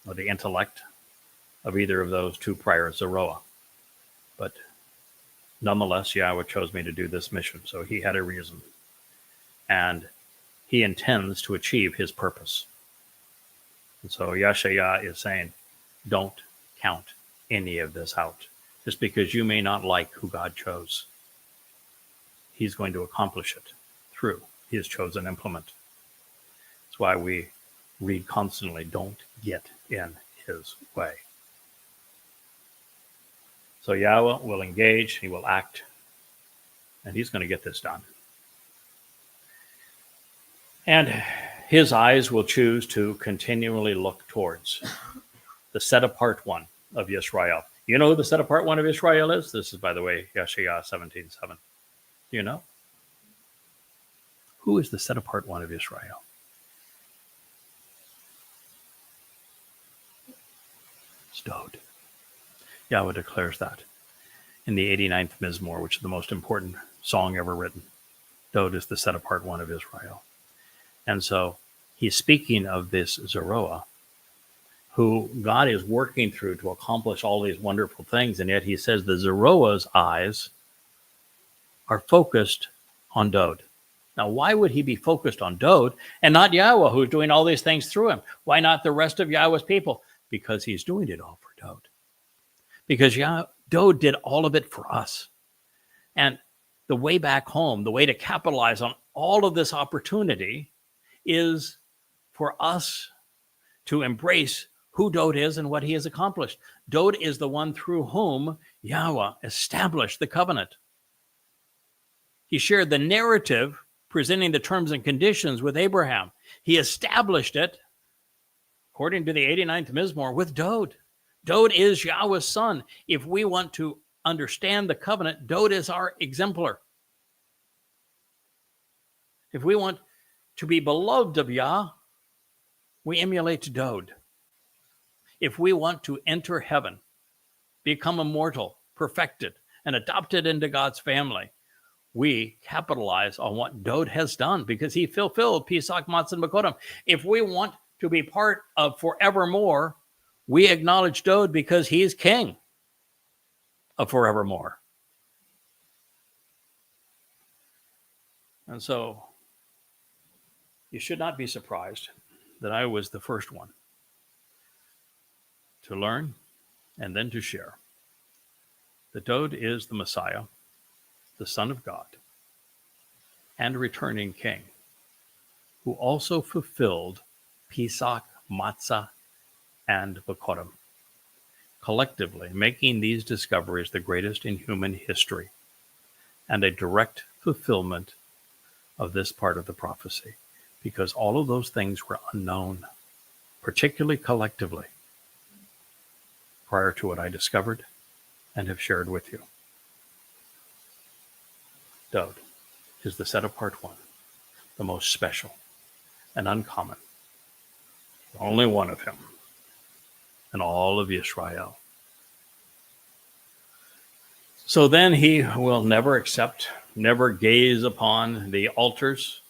or the intellect of either of those 2 prior Zeroah. But nonetheless, Yahowah chose me to do this mission, so he had a reason. And he intends to achieve his purpose. And so Yahowah is saying, don't count any of this out. Just because you may not like who God chose, he's going to accomplish it through his chosen implement. That's why we read constantly, don't get in his way. So Yahowah will engage, he will act, and he's going to get this done. And his eyes will choose to continually look towards the set apart one of Yisrael. You know who the set apart one of Israel is? This is, by the way, Yeshayah 17:7. Do you know? Who is the set apart one of Israel? It's Dod. Yahweh declares that in the 89th Mizmor, which is the most important song ever written. Dod is the set apart one of Israel. And so he's speaking of this Zeroah, who God is working through to accomplish all these wonderful things. And yet he says the Zeroah's eyes are focused on Dod. Now, why would he be focused on Dod and not Yahweh, who's doing all these things through him? Why not the rest of Yahweh's people? Because he's doing it all for Dod. Because Dod did all of it for us. And the way back home, the way to capitalize on all of this opportunity is for us to embrace who Dod is and what he has accomplished. Dod is the one through whom Yahweh established the covenant. He shared the narrative presenting the terms and conditions with Abraham. He established it, according to the 89th Mizmor, with Dod. Dod is Yahweh's son. If we want to understand the covenant, Dod is our exemplar. If we want to be beloved of Yah, we emulate Dod. If we want to enter heaven, become immortal, perfected, and adopted into God's family, we capitalize on what Dod has done because he fulfilled Pesach, Matzah, and Makodam. If we want to be part of forevermore, we acknowledge Dod because he is king of forevermore. And so you should not be surprised that I was the first one to learn and then to share that Dod is the Messiah, the Son of God, and returning King, who also fulfilled Pesach, Matzah, and Makodam, collectively making these discoveries the greatest in human history and a direct fulfillment of this part of the prophecy, because all of those things were unknown, particularly collectively, prior to what I discovered and have shared with you. Dod is the set-apart one, the most special and uncommon, the only one of him in all of Israel. So then he will never accept, never gaze upon the altars,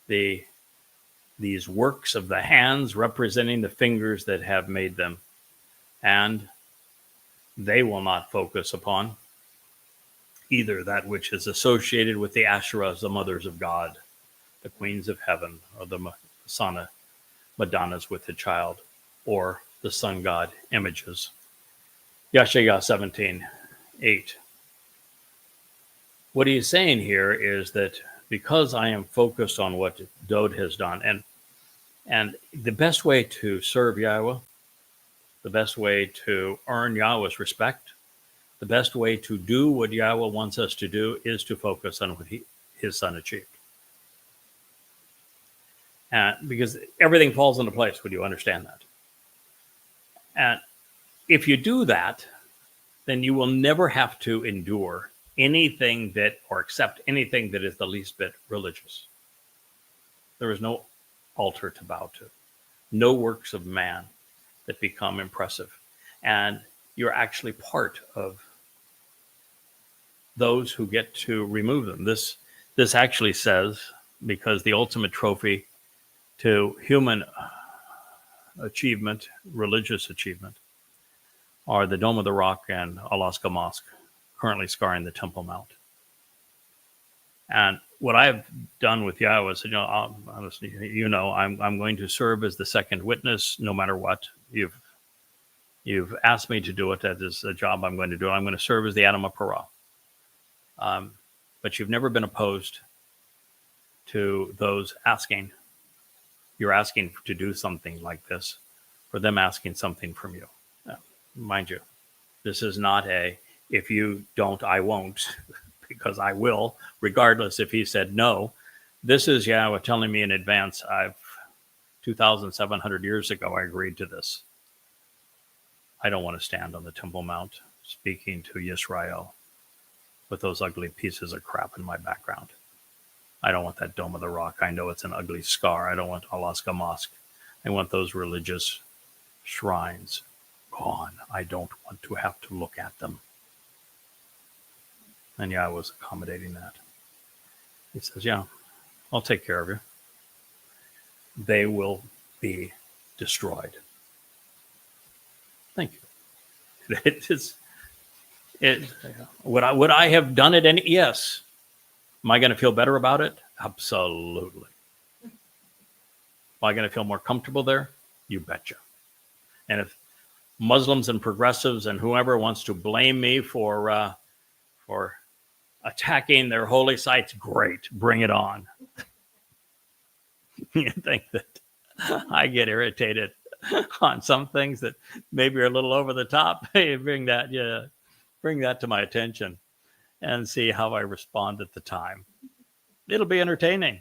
these works of the hands representing the fingers that have made them, and they will not focus upon either that which is associated with the Asherahs, the mothers of God, the queens of heaven, or the Masana, Madonnas with the child, or the sun god images. Yeshayah 17:8. What he's saying here is that because I am focused on what Dod has done, and the best way to serve Yahweh, the best way to earn Yahweh's respect, the best way to do what Yahweh wants us to do is to focus on what his son achieved. Because everything falls into place when you understand that. And if you do that, then you will never have to endure anything that, or accept anything that is the least bit religious. There is no altar to bow to, no works of man that become impressive. And you're actually part of those who get to remove them. This actually says, because the ultimate trophy to human achievement, religious achievement, are the Dome of the Rock and Alaska Mosque, currently scarring the Temple Mount. And what I've done with Yahweh is, honestly, I'm going to serve as the second witness, no matter what. You've asked me to do it. That is a job I'm going to do. I'm going to serve as the Adam of Parah. But you've never been opposed to those asking. You're asking to do something like this, for them asking something from you. Mind you, this is not if you don't, I won't, because I will, regardless if he said no. This is Yahowah telling me in advance. 2,700 years ago, I agreed to this. I don't want to stand on the Temple Mount speaking to Yisrael with those ugly pieces of crap in my background. I don't want that Dome of the Rock. I know it's an ugly scar. I don't want Alaska Mosque. I want those religious shrines gone. I don't want to have to look at them. And I was accommodating that. He says, yeah, I'll take care of you. They will be destroyed. Thank you. Would I have done it any? Yes. Am I going to feel better about it? Absolutely. Am I going to feel more comfortable there? You betcha. And if Muslims and progressives and whoever wants to blame me for attacking their holy sites, great, bring it on. You think that I get irritated on some things that maybe are a little over the top? Hey, bring that to my attention and see how I respond at the time. It'll be entertaining.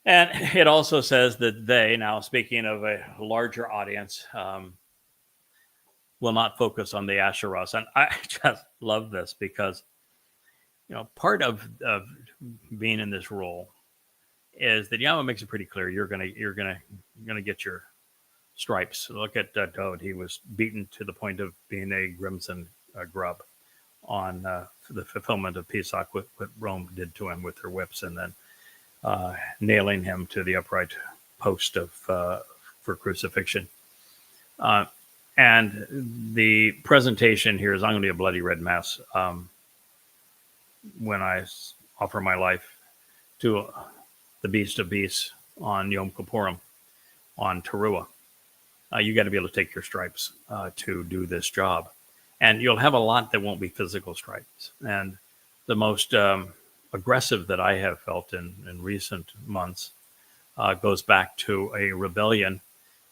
And it also says that they, now speaking of a larger audience, will not focus on the Asherahs. And I just love this because, part of being in this role is that Yahowah makes it pretty clear you're gonna get your stripes. Look at Dode; he was beaten to the point of being a crimson grub on the fulfillment of Pesach, what Rome did to him with their whips, and then nailing him to the upright post for crucifixion. And the presentation here is I'm going to be a bloody red mess when I offer my life to the Beast of Beasts on Yom Kippurim, on Towrah. You got to be able to take your stripes to do this job. And you'll have a lot that won't be physical stripes. And the most aggressive that I have felt in recent months goes back to a rebellion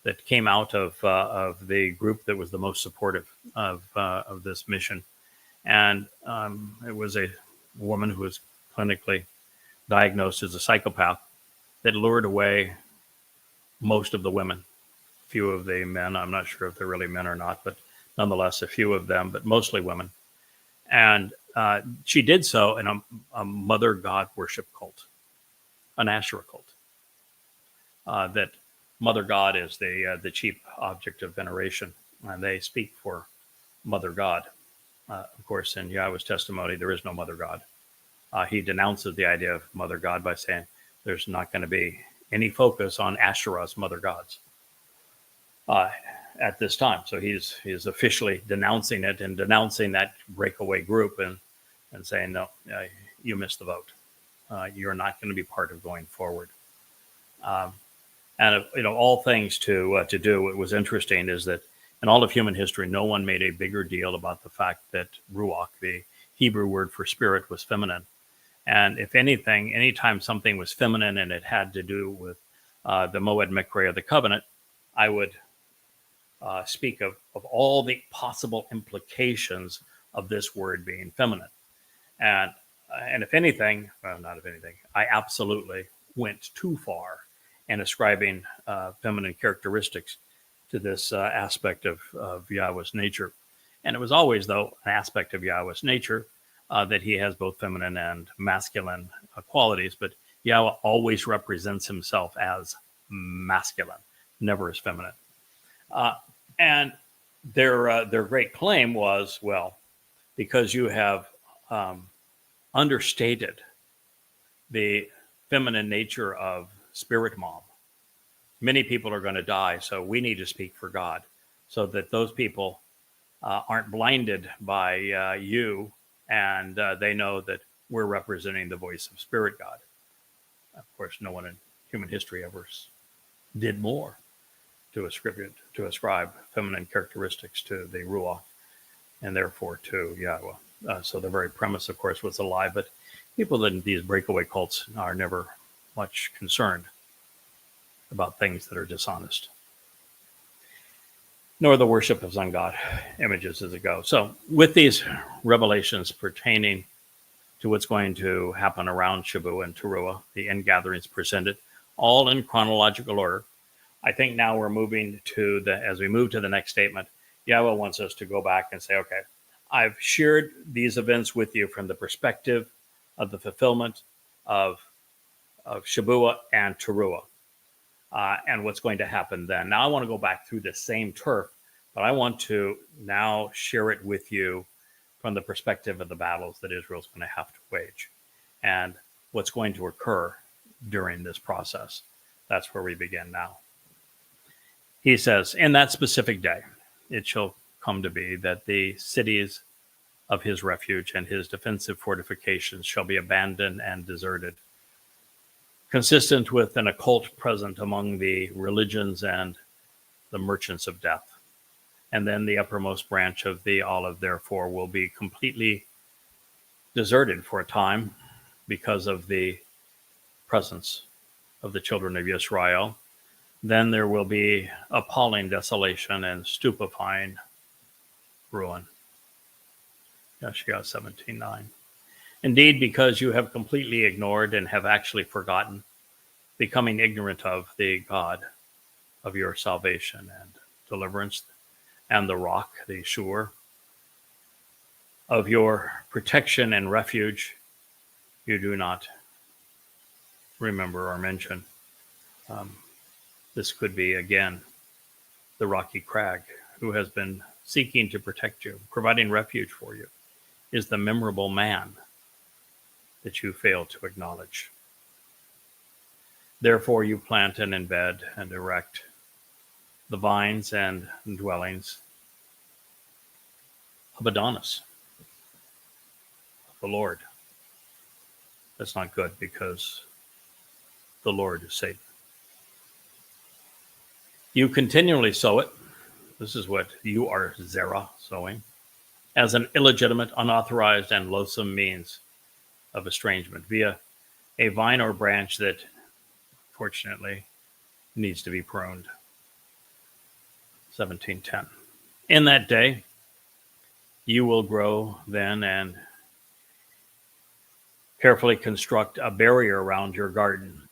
that came out of the group that was the most supportive of this mission. And it was a woman who was clinically diagnosed as a psychopath that lured away most of the women. Few of the men, I'm not sure if they're really men or not, but nonetheless, a few of them, but mostly women. And she did so in a mother god worship cult, an Asherah cult. That mother god is the chief object of veneration, and they speak for mother god. Of course, in Yahowah's testimony, there is no mother god. He denounces the idea of mother god by saying there's not going to be any focus on Asherah's mother gods at this time. So he's officially denouncing it and denouncing that breakaway group and saying, no, you missed the vote. You're not going to be part of going forward. And all things to do. What was interesting is that in all of human history, no one made a bigger deal about the fact that ruach, the Hebrew word for spirit, was feminine. And if anything, anytime something was feminine and it had to do with the Moed Mikre of the covenant, I would speak of all the possible implications of this word being feminine. And if anything, well, not if anything, I absolutely went too far in ascribing feminine characteristics to this aspect of Yahowah's nature. And it was always, though, an aspect of Yahowah's nature that he has both feminine and masculine qualities, but Yahowah always represents himself as masculine, never as feminine. And their great claim was, well, because you have understated the feminine nature of spirit mom, many people are going to die, so we need to speak for God so that those people aren't blinded by you, and they know that we're representing the voice of spirit God. Of course, no one in human history ever did more to ascribe feminine characteristics to the Ruach, and therefore to Yahowah. So the very premise, of course, was a lie, but people in these breakaway cults are never much concerned about things that are dishonest, nor the worship of sun god images as it goes. So with these revelations pertaining to what's going to happen around Shabu and Towrah, the ingatherings presented, all in chronological order. I think now we're moving to as we move to the next statement, Yahweh wants us to go back and say, okay, I've shared these events with you from the perspective of the fulfillment of Shabuah and Towrah, and what's going to happen then. Now I want to go back through the same turf, but I want to now share it with you from the perspective of the battles that Israel's going to have to wage and what's going to occur during this process. That's where we begin now. He says, in that specific day, it shall come to be that the cities of his refuge and his defensive fortifications shall be abandoned and deserted, consistent with an occult present among the religions and the merchants of death. And then the uppermost branch of the olive, therefore, will be completely deserted for a time because of the presence of the children of Israel. Then there will be appalling desolation and stupefying ruin. Yeshua 17:9. Indeed, because you have completely ignored and have actually forgotten, becoming ignorant of the God of your salvation and deliverance, and the rock, the shore, of your protection and refuge, you do not remember or mention. This could be, again, the rocky crag who has been seeking to protect you, providing refuge for you, is the memorable man that you fail to acknowledge. Therefore you plant and embed and erect the vines and dwellings of Adonis, the Lord. That's not good because the Lord is Satan. You continually sow it. This is what you are, Zerah, sowing, as an illegitimate, unauthorized, and loathsome means of estrangement via a vine or branch that, fortunately, needs to be pruned. 17:10. In that day, you will grow then and carefully construct a barrier around your garden.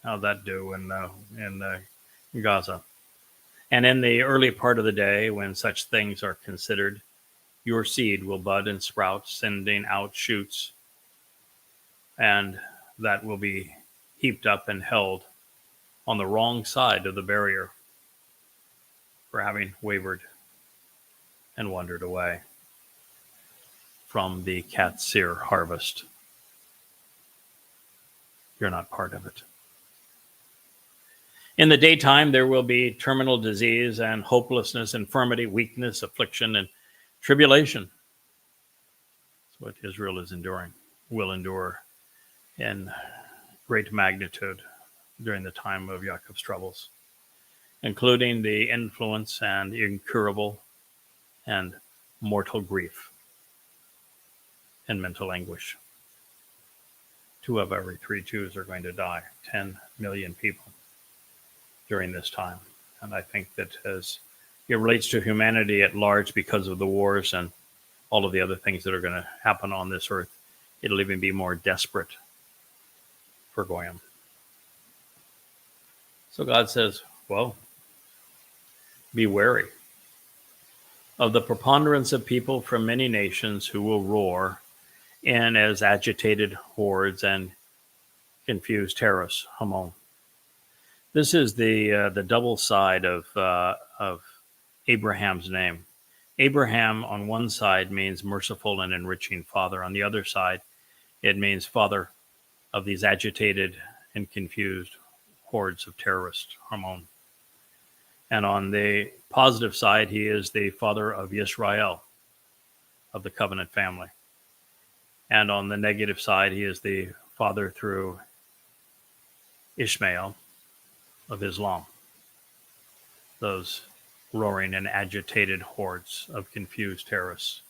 How'd that do in Gaza? And in the early part of the day, when such things are considered, your seed will bud and sprout, sending out shoots, and that will be heaped up and held on the wrong side of the barrier for having wavered and wandered away from the Katsir harvest. You're not part of it. In the daytime, there will be terminal disease and hopelessness, infirmity, weakness, affliction, and tribulation. That's what Israel is enduring, will endure in great magnitude during the time of Yaakov's troubles, including the influence and incurable and mortal grief and mental anguish. 2 of every 3 Jews are going to die, 10 million people during this time. And I think that as it relates to humanity at large, because of the wars and all of the other things that are going to happen on this earth, it'll even be more desperate for Goyim. So God says, well, be wary of the preponderance of people from many nations who will roar in as agitated hordes and confused terrorists. Hamon. This is the double side of Abraham's name. Abraham on one side means merciful and enriching father. On the other side, it means father of these agitated and confused hordes of terrorists. Hamon. And on the positive side, he is the father of Yisrael, of the covenant family. And on the negative side, he is the father through Ishmael of Islam. Those roaring and agitated hordes of confused terrorists.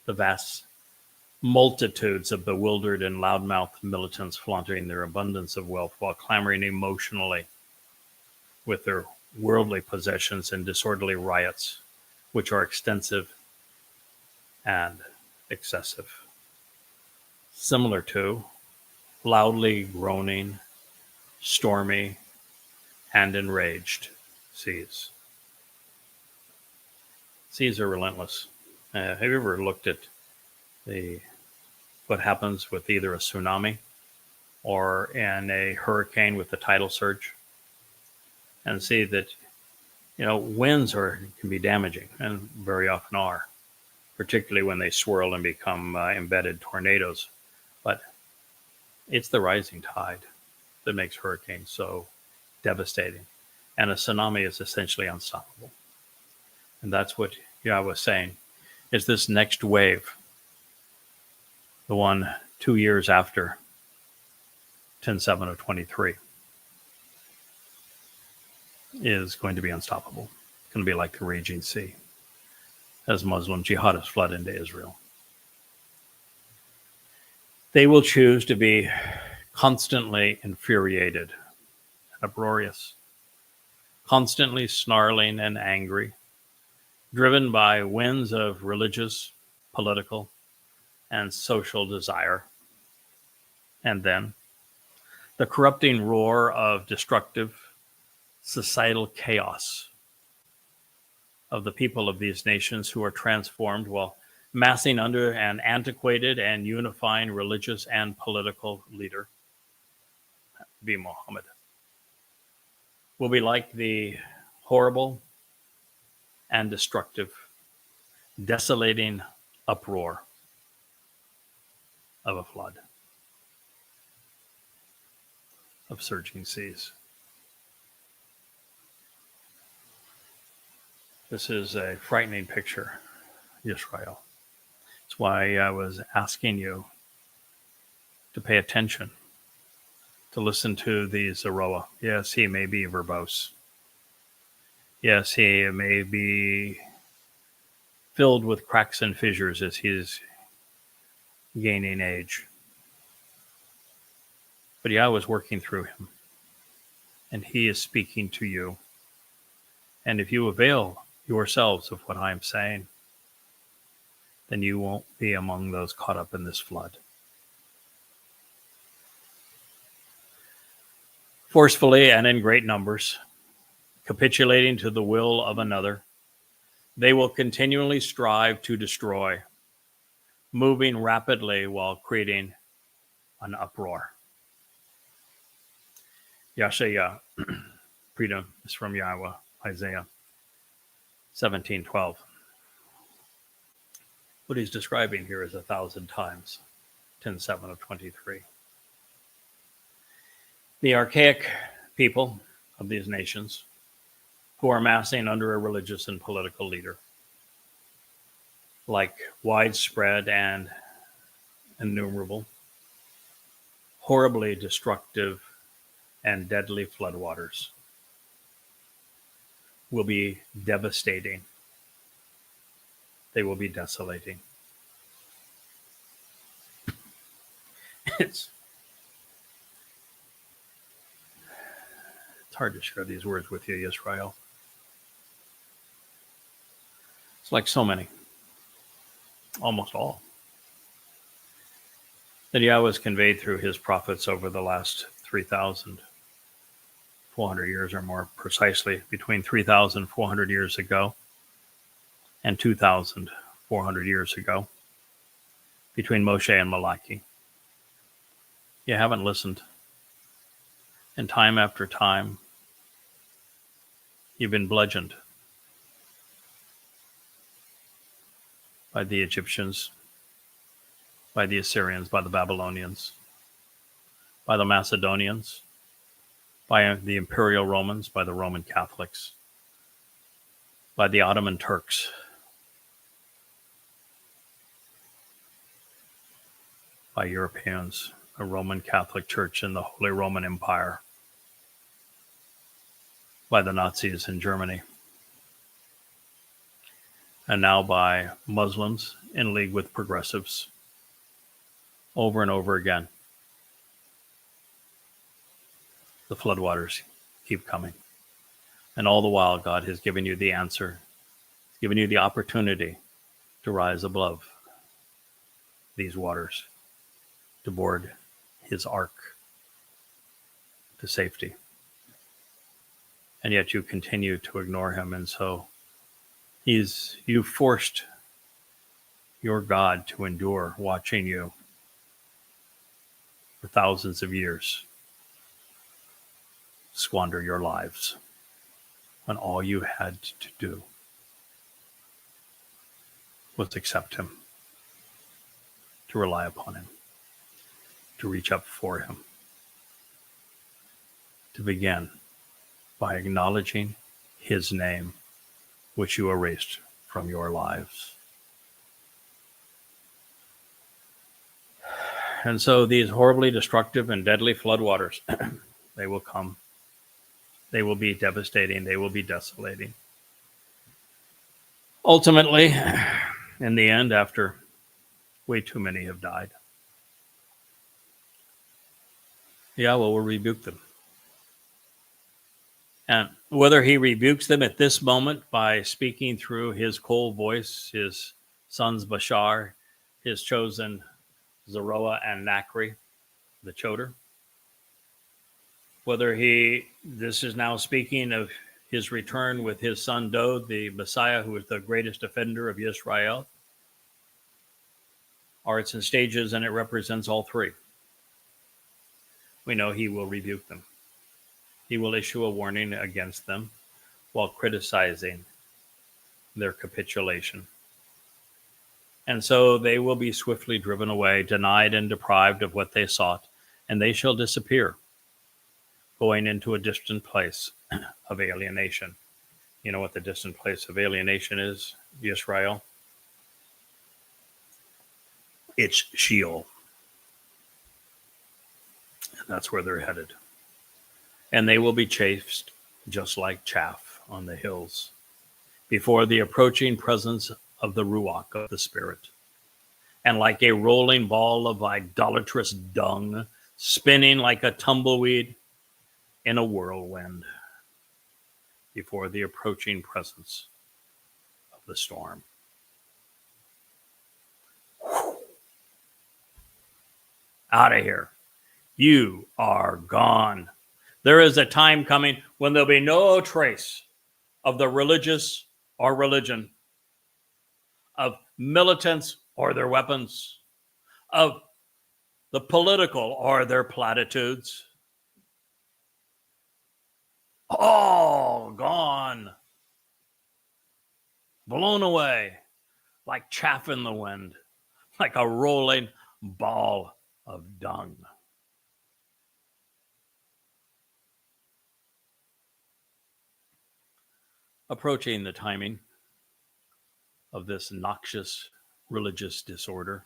The vast multitudes of bewildered and loudmouthed militants flaunting their abundance of wealth while clamoring emotionally with their worldly possessions and disorderly riots, which are extensive and excessive, similar to loudly groaning, stormy, and enraged seas. Seas are relentless. Have you ever looked at what happens with either a tsunami or in a hurricane with the tidal surge, and see that winds can be damaging, and very often are, particularly when they swirl and become embedded tornadoes. But it's the rising tide that makes hurricanes so devastating, and a tsunami is essentially unstoppable. And that's what Yahweh was saying, is this next wave, the one 2 years after 10:7 of 23, is going to be unstoppable. It's going to be like the raging sea as Muslim jihadists flood into Israel. They will choose to be constantly infuriated and uproarious, constantly snarling and angry, driven by winds of religious, political, and social desire. And then the corrupting roar of destructive societal chaos of the people of these nations who are transformed while massing under an antiquated and unifying religious and political leader, be Muhammad, will be like the horrible and destructive, desolating uproar of a flood, of surging seas. This is a frightening picture, Israel. That's why I was asking you to pay attention, to listen to the Yahowah. Yes, he may be verbose. Yes, he may be filled with cracks and fissures as he's gaining age. But Yahweh is working through him, and he is speaking to you. And if you avail yourselves of what I'm saying, then you won't be among those caught up in this flood. Forcefully and in great numbers, capitulating to the will of another, they will continually strive to destroy, moving rapidly while creating an uproar. Yashaya, freedom is from Yahweh, Isaiah 17:12. What he's describing here is 1,000 times 10:7 of 23. The archaic people of these nations who are massing under a religious and political leader, like widespread and innumerable, horribly destructive and deadly floodwaters, will be devastating. They will be desolating. It's hard to share these words with you, Israel. It's like so many, almost all, that Yahweh has conveyed through his prophets over the last 3,400 years, or more precisely, between 3,400 years ago and 2,400 years ago, between Moshe and Malachi. You haven't listened. And time after time, you've been bludgeoned by the Egyptians, by the Assyrians, by the Babylonians, by the Macedonians, by the Imperial Romans, by the Roman Catholics, by the Ottoman Turks, by Europeans, the Roman Catholic Church in the Holy Roman Empire, by the Nazis in Germany, and now by Muslims in league with progressives, over and over again. The floodwaters keep coming. And all the while, God has given you the answer, given you the opportunity to rise above these waters to board his ark to safety. And yet you continue to ignore him. And so you forced your God to endure watching you for thousands of years squander your lives when all you had to do was accept him, to rely upon him, to reach up for him, to begin by acknowledging his name, which you erased from your lives. And so these horribly destructive and deadly floodwaters, they will come. They will be devastating. They will be desolating. Ultimately, in the end, after way too many have died, Yahweh will rebuke them. And whether he rebukes them at this moment by speaking through his cold voice, his sons Bashar, his chosen Zeroah and Nachri, the Choder, whether this is now speaking of his return with his son Dod, the Messiah, who is the greatest defender of Israel, or it's in stages and it represents all three. We know he will rebuke them. He will issue a warning against them while criticizing their capitulation. And so they will be swiftly driven away, denied and deprived of what they sought, and they shall disappear, going into a distant place of alienation. You know what the distant place of alienation is, Israel? It's Sheol. And that's where they're headed. And they will be chased just like chaff on the hills before the approaching presence of the Ruach of the Spirit. And like a rolling ball of idolatrous dung, spinning like a tumbleweed in a whirlwind before the approaching presence of the storm. Out of here. You are gone. There is a time coming when there'll be no trace of the religious or religion, of militants or their weapons, of the political or their platitudes. All gone, blown away like chaff in the wind, like a rolling ball of dung. Approaching the timing of this noxious religious disorder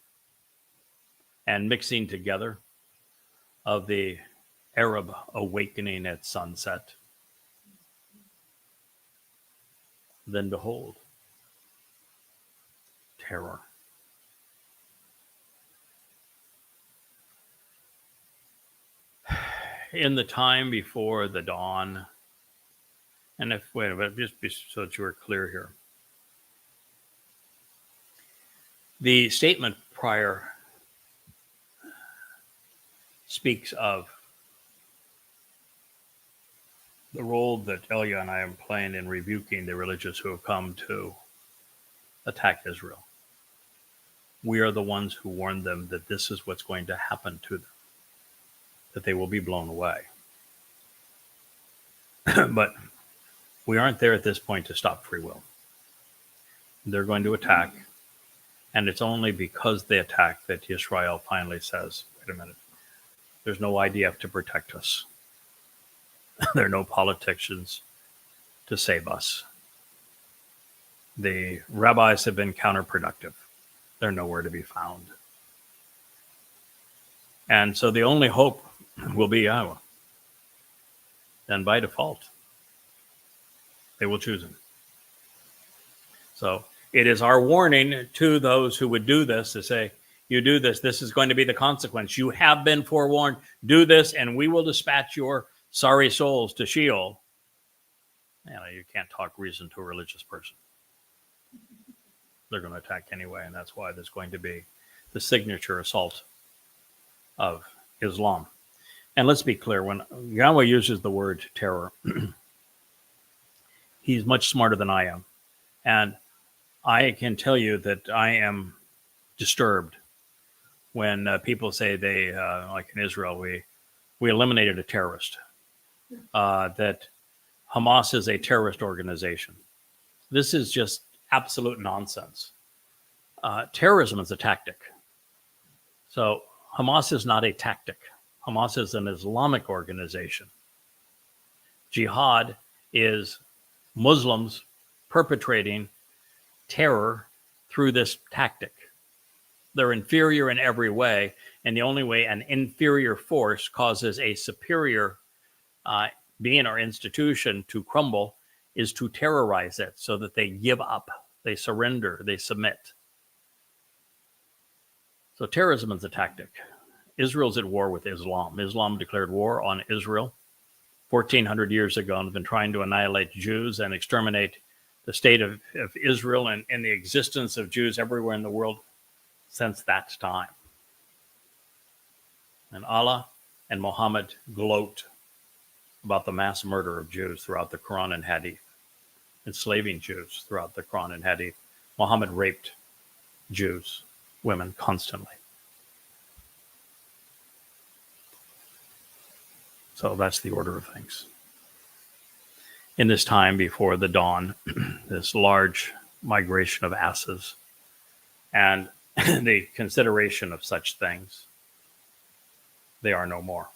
and mixing together of the Arab awakening at sunset, then behold, terror. In the time before the dawn, and wait a minute, just so that you are clear here. The statement prior speaks of the role that Elia and I am playing in rebuking the religious who have come to attack Israel. We are the ones who warned them that this is what's going to happen to them, that they will be blown away. But we aren't there at this point to stop free will. They're going to attack, and it's only because they attack that Israel finally says, wait a minute, there's no IDF to protect us. There are no politicians to save us. The rabbis have been counterproductive. They're nowhere to be found. And so the only hope will be Yahweh. Then by default, they will choose him. So it is our warning to those who would do this to say, you do this, this is going to be the consequence. You have been forewarned. Do this, and we will dispatch your sorry souls to Sheol. You can't talk reason to a religious person. They're going to attack anyway, and that's why there's going to be the signature assault of Islam. And let's be clear, when Yahweh uses the word terror, he's much smarter than I am. And I can tell you that I am disturbed when people say they, like in Israel, we eliminated a terrorist, that Hamas is a terrorist organization. This is just absolute nonsense. Terrorism is a tactic. So Hamas is not a tactic. Hamas is an Islamic organization. Jihad is Muslims perpetrating terror through this tactic. They're inferior in every way, and the only way an inferior force causes a superior being or institution to crumble is to terrorize it so that they give up, they surrender, they submit. So terrorism is a tactic. Israel's at war with Islam. Islam declared war on Israel 1,400 years ago and have been trying to annihilate Jews and exterminate the state of Israel and the existence of Jews everywhere in the world since that time. And Allah and Muhammad gloat about the mass murder of Jews throughout the Quran and Hadith, enslaving Jews throughout the Quran and Hadith. Muhammad raped Jews, women, constantly. So that's the order of things. In this time before the dawn, this large migration of asses and the consideration of such things, they are no more.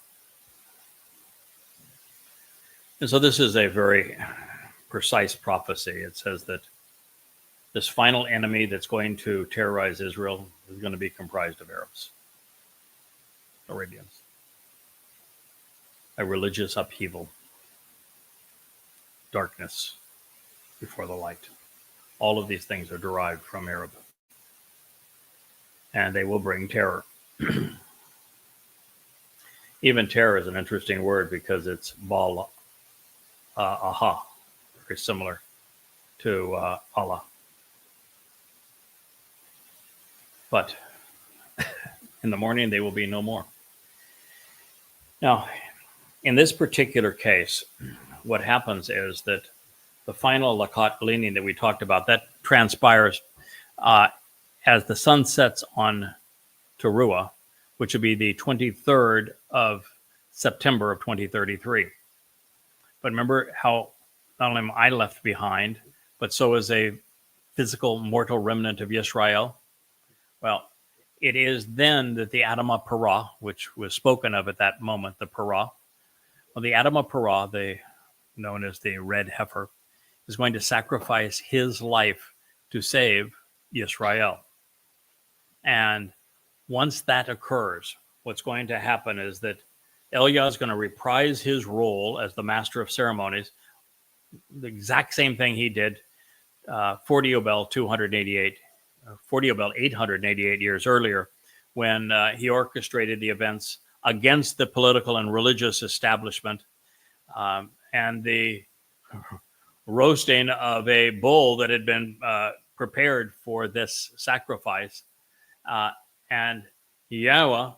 And so this is a very precise prophecy. It says that this final enemy that's going to terrorize Israel is going to be comprised of Arabs, Arabians. A religious upheaval, darkness before the light. All of these things are derived from Arab. And they will bring terror. Even terror is an interesting word because it's Baal aha, very similar to Allah. But in the morning, they will be no more. Now, in this particular case, what happens is that the final Lakat gleaning that we talked about, that transpires as the sun sets on Towrah, which would be the 23rd of September of 2033. But remember how not only am I left behind, but so is a physical mortal remnant of Yisrael. Well, it is then that the Adamah Parah, which was spoken of at that moment, the Parah, well, the Adamah Parah, known as the red heifer, is going to sacrifice his life to save Yisrael. And once that occurs, what's going to happen is that Eliah is going to reprise his role as the master of ceremonies, the exact same thing he did 40 Babel 888 years earlier, when he orchestrated the events against the political and religious establishment and the roasting of a bull that had been prepared for this sacrifice. And Yahweh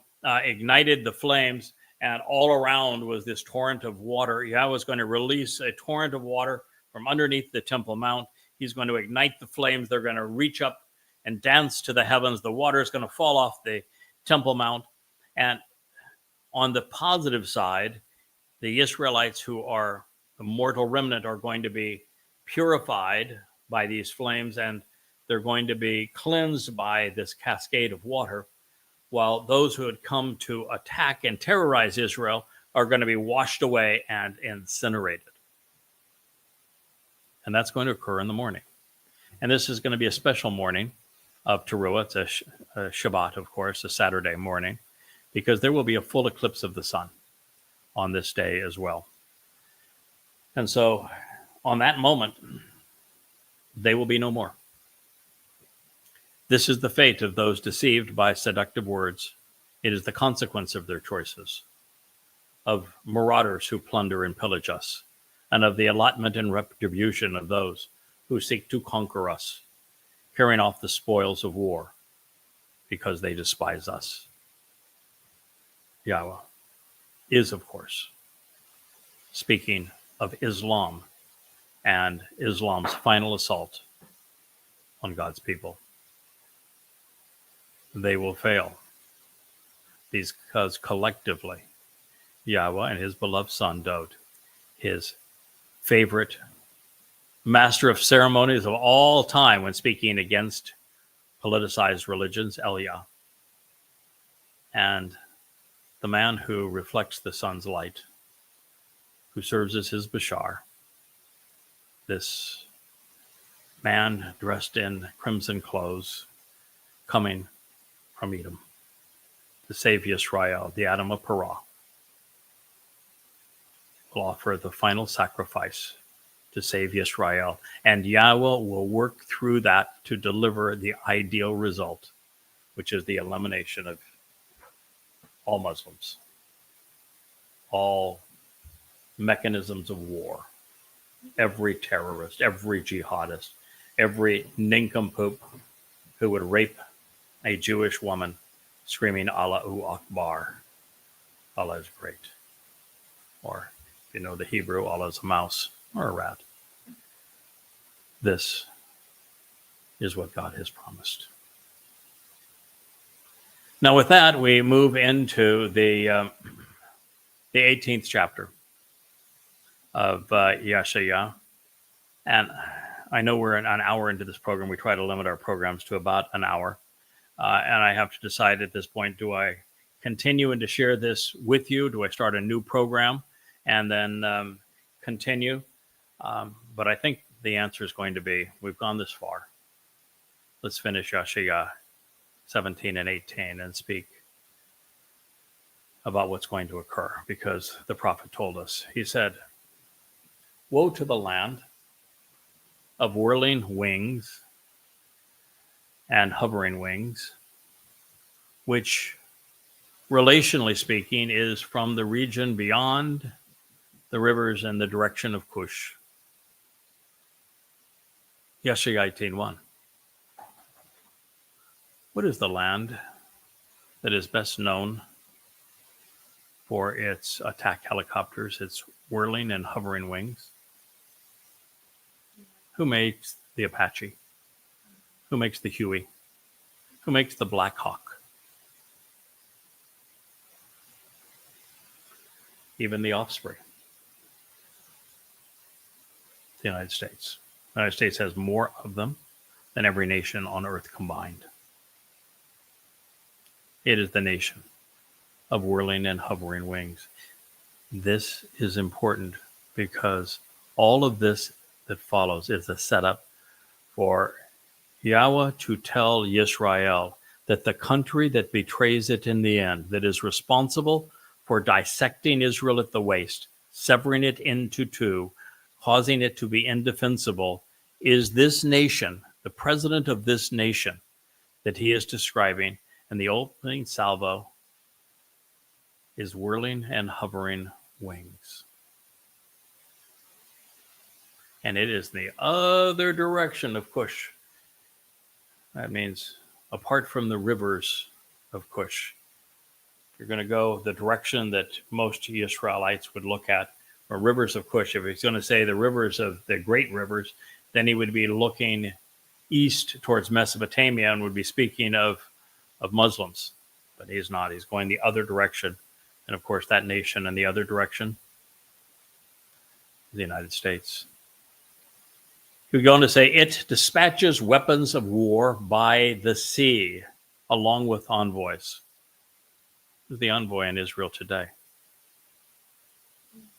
ignited the flames, and all around was this torrent of water. Yahweh was going to release a torrent of water from underneath the Temple Mount. He's going to ignite the flames. They're going to reach up and dance to the heavens. The water is going to fall off the Temple Mount. And on the positive side, the Israelites who are the mortal remnant are going to be purified by these flames, and they're going to be cleansed by this cascade of water, while those who had come to attack and terrorize Israel are going to be washed away and incinerated. And that's going to occur in the morning. And this is going to be a special morning of Towrah. It's a Shabat, of course, a Saturday morning, because there will be a full eclipse of the sun on this day as well. And so on that moment, they will be no more. This is the fate of those deceived by seductive words. It is the consequence of their choices, of marauders who plunder and pillage us, and of the allotment and retribution of those who seek to conquer us, carrying off the spoils of war. because they despise us. Yahweh is, of course, speaking of Islam and Islam's final assault on God's people. They will fail because collectively, Yahweh and his beloved son, Dod, his favorite master of ceremonies of all time when speaking against politicized religions, Eliah, and the man who reflects the sun's light, who serves as his Bashar, this man dressed in crimson clothes, coming from Edom to save Yisrael, the Adam of Parah, will offer the final sacrifice to save Yisrael, and Yahweh will work through that to deliver the ideal result, which is the elimination of all Muslims, all mechanisms of war, every terrorist, every jihadist, every nincompoop who would rape a Jewish woman screaming Allahu Akbar, Allah is great. Or, if you know the Hebrew, Allah is a mouse or a rat. This is what God has promised. Now with that, we move into the 18th chapter of Yeshaya. And I know we're an hour into this program. We try to limit our programs to about an hour. And I have to decide at this point, do I continue and to share this with you? Do I start a new program and then continue? But I think the answer is going to be, we've gone this far. Let's finish Yeshaya 17 and 18 and speak about what's going to occur, because the prophet told us. He said, woe to the land of whirling wings and hovering wings, which, relationally speaking, is from the region beyond the rivers in the direction of Cush. Yeshaya 18:1. What is the land that is best known for its attack helicopters, its whirling and hovering wings? Who makes the Apache? Who makes the Huey? Who makes the Black Hawk? Even the Offspring. The United States. The United States has more of them than every nation on earth combined. It is the nation of whirling and hovering wings. This is important because all of this that follows is a setup for Yahweh to tell Yisrael that the country that betrays it in the end, that is responsible for dissecting Israel at the waist, severing it into two, causing it to be indefensible, is this nation, the president of this nation that he is describing. And the opening salvo is whirling and hovering wings. And it is the other direction of Cush. That means apart from the rivers of Cush. You're going to go the direction that most Israelites would look at, or rivers of Cush. If he's going to say the rivers of the great rivers, then he would be looking east towards Mesopotamia and would be speaking of Muslims. But he's not. He's going the other direction. And of course, that nation in the other direction is the United States. He would go on to say, it dispatches weapons of war by the sea, along with envoys. Who's the envoy in Israel today?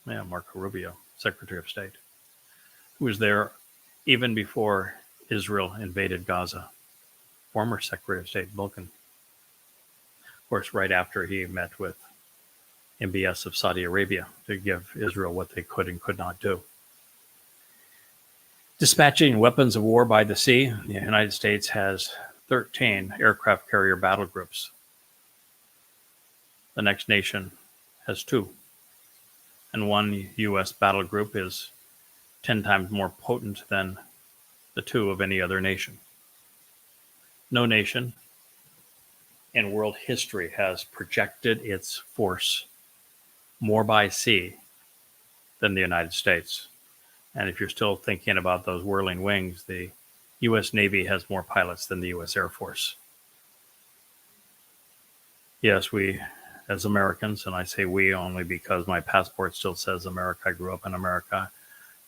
Yeah, Marco Rubio, Secretary of State, who was there even before Israel invaded Gaza. Former Secretary of State Vulcan. Of course, right after he met with MBS of Saudi Arabia to give Israel what they could and could not do. Dispatching weapons of war by the sea, the United States has 13 aircraft carrier battle groups. The next nation has 2. And one U.S. battle group is 10 times more potent than the 2 of any other nation. No nation in world history has projected its force more by sea than the United States. And if you're still thinking about those whirling wings, the U.S. Navy has more pilots than the U.S. Air Force. Yes, we, as Americans, and I say we only because my passport still says America. I grew up in America.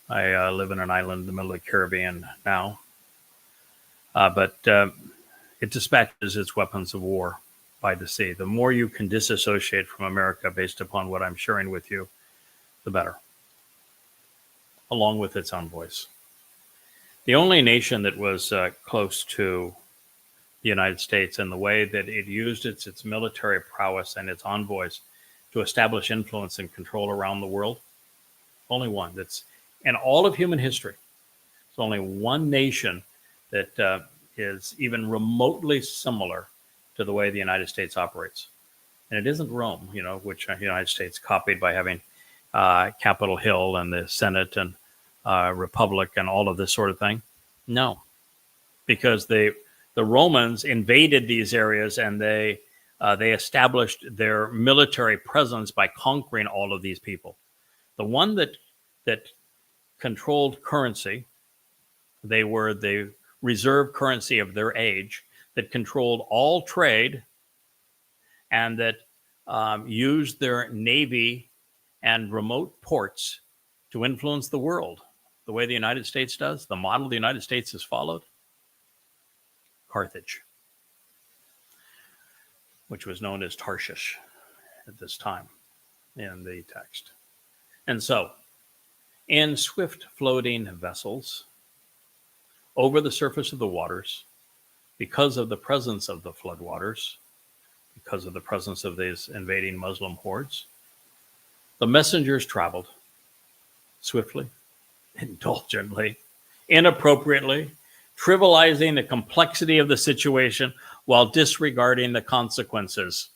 I live in an island in the middle of the Caribbean now. But it dispatches its weapons of war by the sea. The more you can disassociate from America based upon what I'm sharing with you, the better, along with its envoys. The only nation that was close to the United States in the way that it used its military prowess and its envoys to establish influence and control around the world, only one. That's in all of human history. There's only one nation that is even remotely similar to the way the United States operates. And it isn't Rome, which the United States copied by having Capitol Hill and the Senate and Republic and all of this sort of thing. No, because the Romans invaded these areas and they established their military presence by conquering all of these people. The one that controlled currency, they were the reserve currency of their age, that controlled all trade and that used their navy and remote ports to influence the world the way the United States does. The model the United States has followed, Carthage, which was known as Tarshish at this time in the text. And so, in swift floating vessels over the surface of the waters, because of the presence of the floodwaters, because of the presence of these invading Muslim hordes, the messengers traveled swiftly, indulgently, inappropriately, trivializing the complexity of the situation while disregarding the consequences.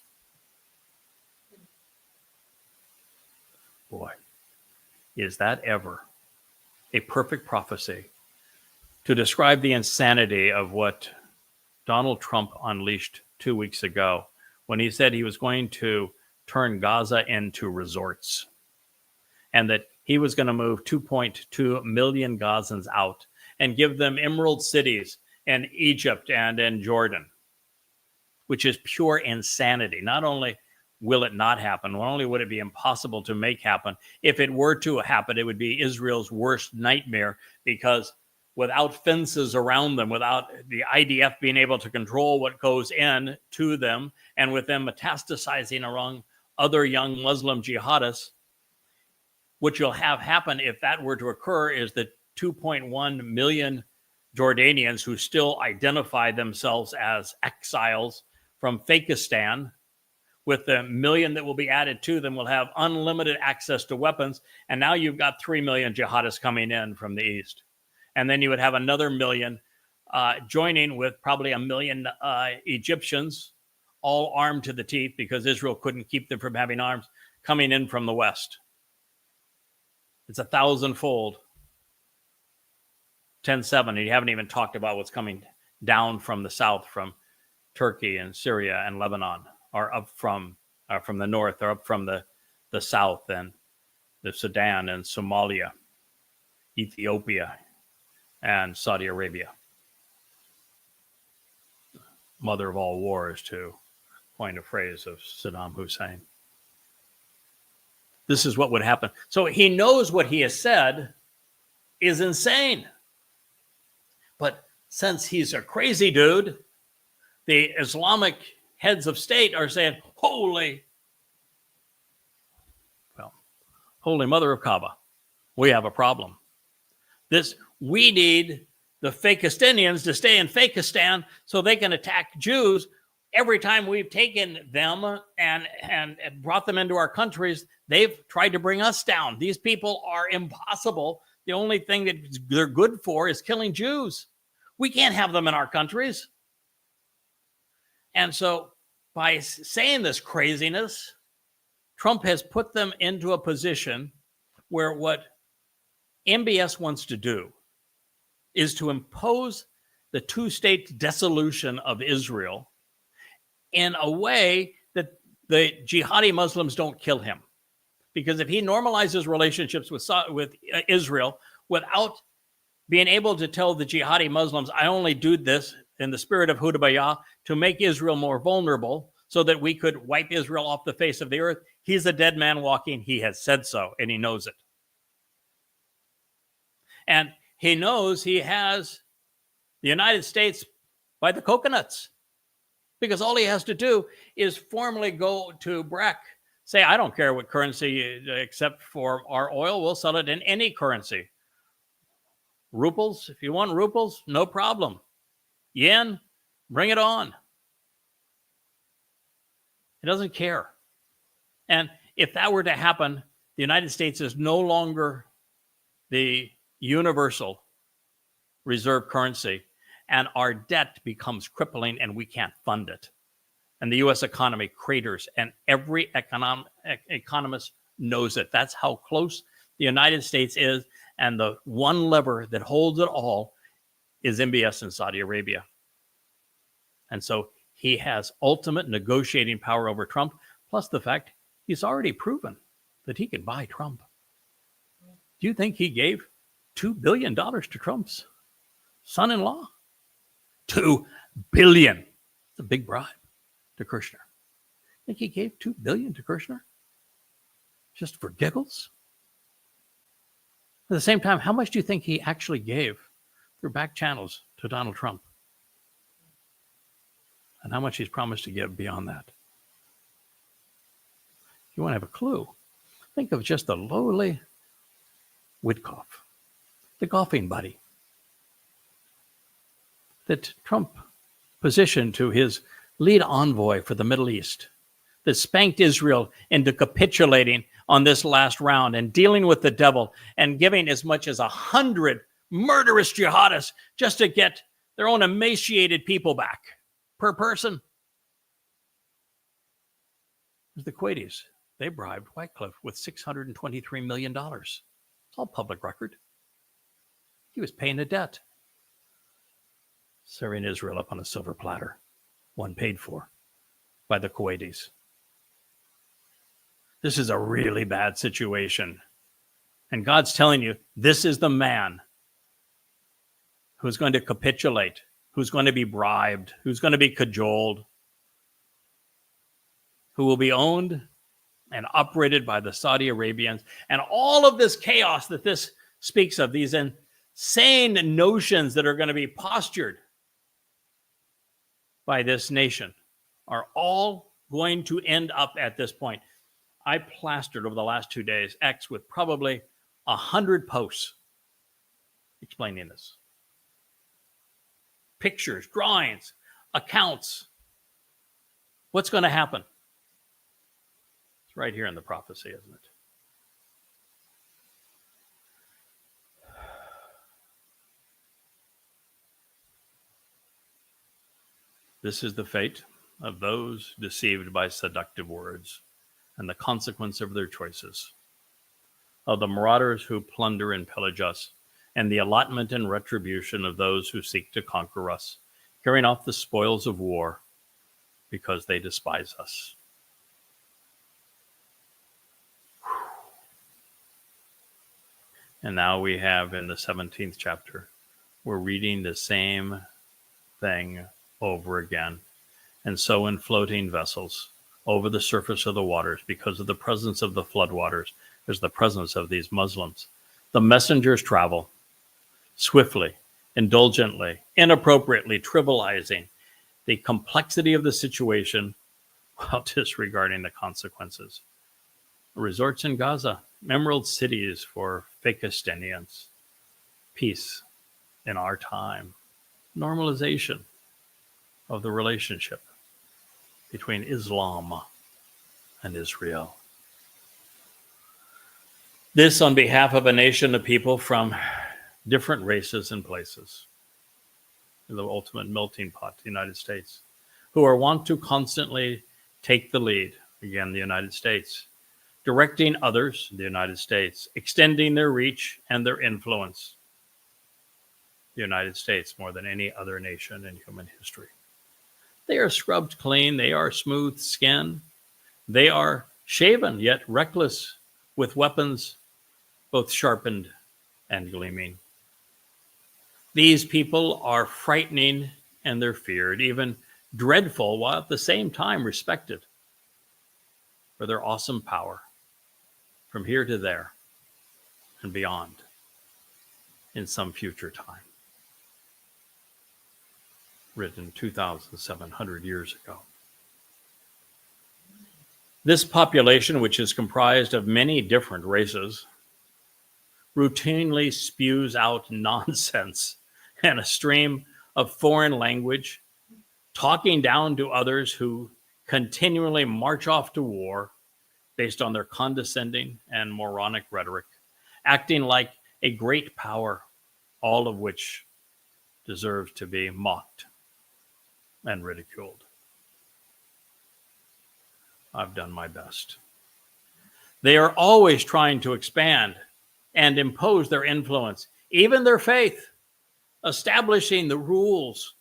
Boy, is that ever a perfect prophecy to describe the insanity of what Donald Trump unleashed 2 weeks ago when he said he was going to turn Gaza into resorts and that he was going to move 2.2 million Gazans out and give them emerald cities in Egypt and in Jordan, which is pure insanity. Not only will it not happen, not only would it be impossible to make happen, if it were to happen, it would be Israel's worst nightmare, because without fences around them, without the IDF being able to control what goes in to them, and with them metastasizing around other young Muslim jihadists, what you'll have happen if that were to occur is that 2.1 million Jordanians who still identify themselves as exiles from Fakistan, with the million that will be added to them, will have unlimited access to weapons. And now you've got 3 million jihadists coming in from the east. And then you would have another million joining with probably 1 million Egyptians, all armed to the teeth because Israel couldn't keep them from having arms, coming in from the west. It's 1,000-fold. 10-7, and you haven't even talked about what's coming down from the south, from Turkey and Syria and Lebanon, or up from the north, or up from the south, and the Sudan and Somalia, Ethiopia, and Saudi Arabia. Mother of all wars, to coin a phrase of Saddam Hussein. This is what would happen. So he knows what he has said is insane. But since he's a crazy dude, the Islamic heads of state are saying, Holy Mother of Kaaba, we have a problem. We need the Fakistanians to stay in Fakistan so they can attack Jews. Every time we've taken them and brought them into our countries, they've tried to bring us down. These people are impossible. The only thing that they're good for is killing Jews. We can't have them in our countries. And so by saying this craziness, Trump has put them into a position where what MBS wants to do is to impose the two-state dissolution of Israel in a way that the jihadi Muslims don't kill him. Because if he normalizes relationships with Israel without being able to tell the jihadi Muslims, I only do this in the spirit of Hudabayah to make Israel more vulnerable so that we could wipe Israel off the face of the earth, he's a dead man walking. He has said so, and he knows it. And he knows he has the United States by the coconuts, because all he has to do is formally go to BRAC, say, I don't care what currency except for our oil, we'll sell it in any currency. Ruples, if you want ruples, no problem. Yen, bring it on. He doesn't care. And if that were to happen, the United States is no longer the universal reserve currency, and our debt becomes crippling and we can't fund it. And the U.S. economy craters, and every economist knows it. That's how close the United States is, and the one lever that holds it all is MBS in Saudi Arabia. And so he has ultimate negotiating power over Trump, plus the fact he's already proven that he can buy Trump. Do you think he gave $2 billion to Trump's son-in-law? $2 billion. It's a big bribe to Kushner. Think he gave $2 billion to Kushner just for giggles? At the same time, how much do you think he actually gave through back channels to Donald Trump? And how much he's promised to give beyond that? If you want to have a clue, think of just the lowly Witkoff, the golfing buddy that Trump positioned to his lead envoy for the Middle East, that spanked Israel into capitulating on this last round and dealing with the devil and giving as much as 100 murderous jihadists just to get their own emaciated people back per person. The Kuwaitis, they bribed Wycliffe with $623 million. It's all public record. He was paying a debt, serving Israel up on a silver platter, one paid for by the Kuwaitis. This is a really bad situation. And God's telling you, this is the man who's going to capitulate, who's going to be bribed, who's going to be cajoled, who will be owned and operated by the Saudi Arabians. And all of this chaos that this speaks of, these insane notions that are going to be postured by this nation, are all going to end up at this point. I plastered over the last 2 days X with probably 100 posts explaining this. Pictures, drawings, accounts. What's going to happen? It's right here in the prophecy, isn't it? This is the fate of those deceived by seductive words and the consequence of their choices, of the marauders who plunder and pillage us, and the allotment and retribution of those who seek to conquer us, carrying off the spoils of war because they despise us. And now we have in the 17th chapter, we're reading the same thing over again. And so in floating vessels over the surface of the waters, because of the presence of the floodwaters, there's the presence of these Muslims. The messengers travel swiftly, indulgently, inappropriately, trivializing the complexity of the situation while disregarding the consequences. Resorts in Gaza, emerald cities for Fakistanians, peace in our time, normalization of the relationship between Islam and Israel. This on behalf of a nation of people from different races and places, the ultimate melting pot, the United States, who are wont to constantly take the lead, again, the United States, directing others, the United States, extending their reach and their influence, the United States, more than any other nation in human history. They are scrubbed clean. They are smooth skinned. They are shaven, yet reckless, with weapons both sharpened and gleaming. These people are frightening and they're feared, even dreadful, while at the same time respected for their awesome power from here to there and beyond in some future time. Written 2,700 years ago. This population, which is comprised of many different races, routinely spews out nonsense and a stream of foreign language, talking down to others who continually march off to war based on their condescending and moronic rhetoric, acting like a great power, all of which deserves to be mocked and ridiculed. I've done my best. They are always trying to expand and impose their influence, even their faith, establishing the rules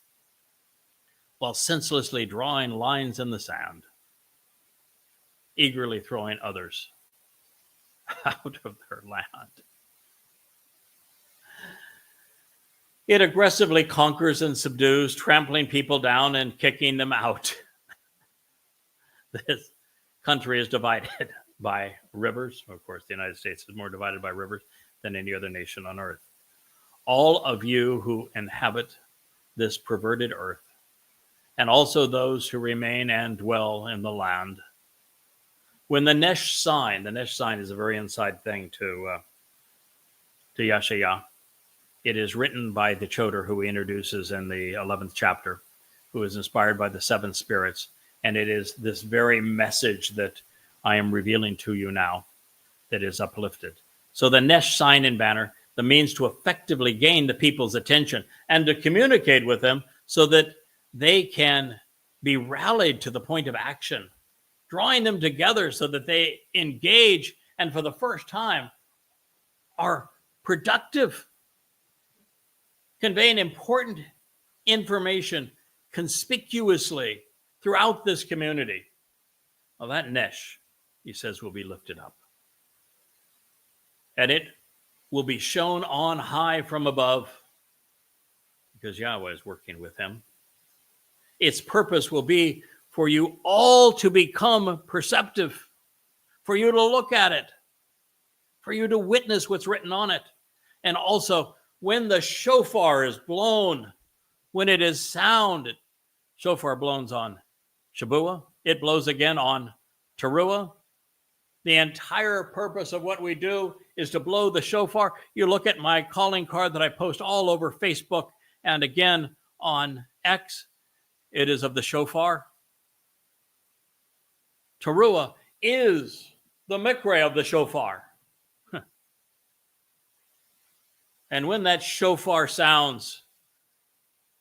while senselessly drawing lines in the sand, eagerly throwing others out of their land. It aggressively conquers and subdues, trampling people down and kicking them out. This country is divided by rivers. Of course, the United States is more divided by rivers than any other nation on earth. All of you who inhabit this perverted earth, and also those who remain and dwell in the land, when the Nesh sign is a very inside thing to Yashayah. It is written by the Choder, who he introduces in the 11th chapter, who is inspired by the seven spirits. And it is this very message that I am revealing to you now that is uplifted. So the Nesh sign and banner, the means to effectively gain the people's attention and to communicate with them so that they can be rallied to the point of action, drawing them together so that they engage and for the first time are productive, conveying important information conspicuously throughout this community. Well, that Nesh, he says, will be lifted up. And it will be shown on high from above because Yahweh is working with him. Its purpose will be for you all to become perceptive, for you to look at it, for you to witness what's written on it. And also, when the shofar is blown, when it is sounded, shofar blows on Shabuah, it blows again on Towrah. The entire purpose of what we do is to blow the shofar. You look at my calling card that I post all over Facebook and again on X. It is of the shofar. Towrah is the mikra of the shofar. And when that shofar sounds,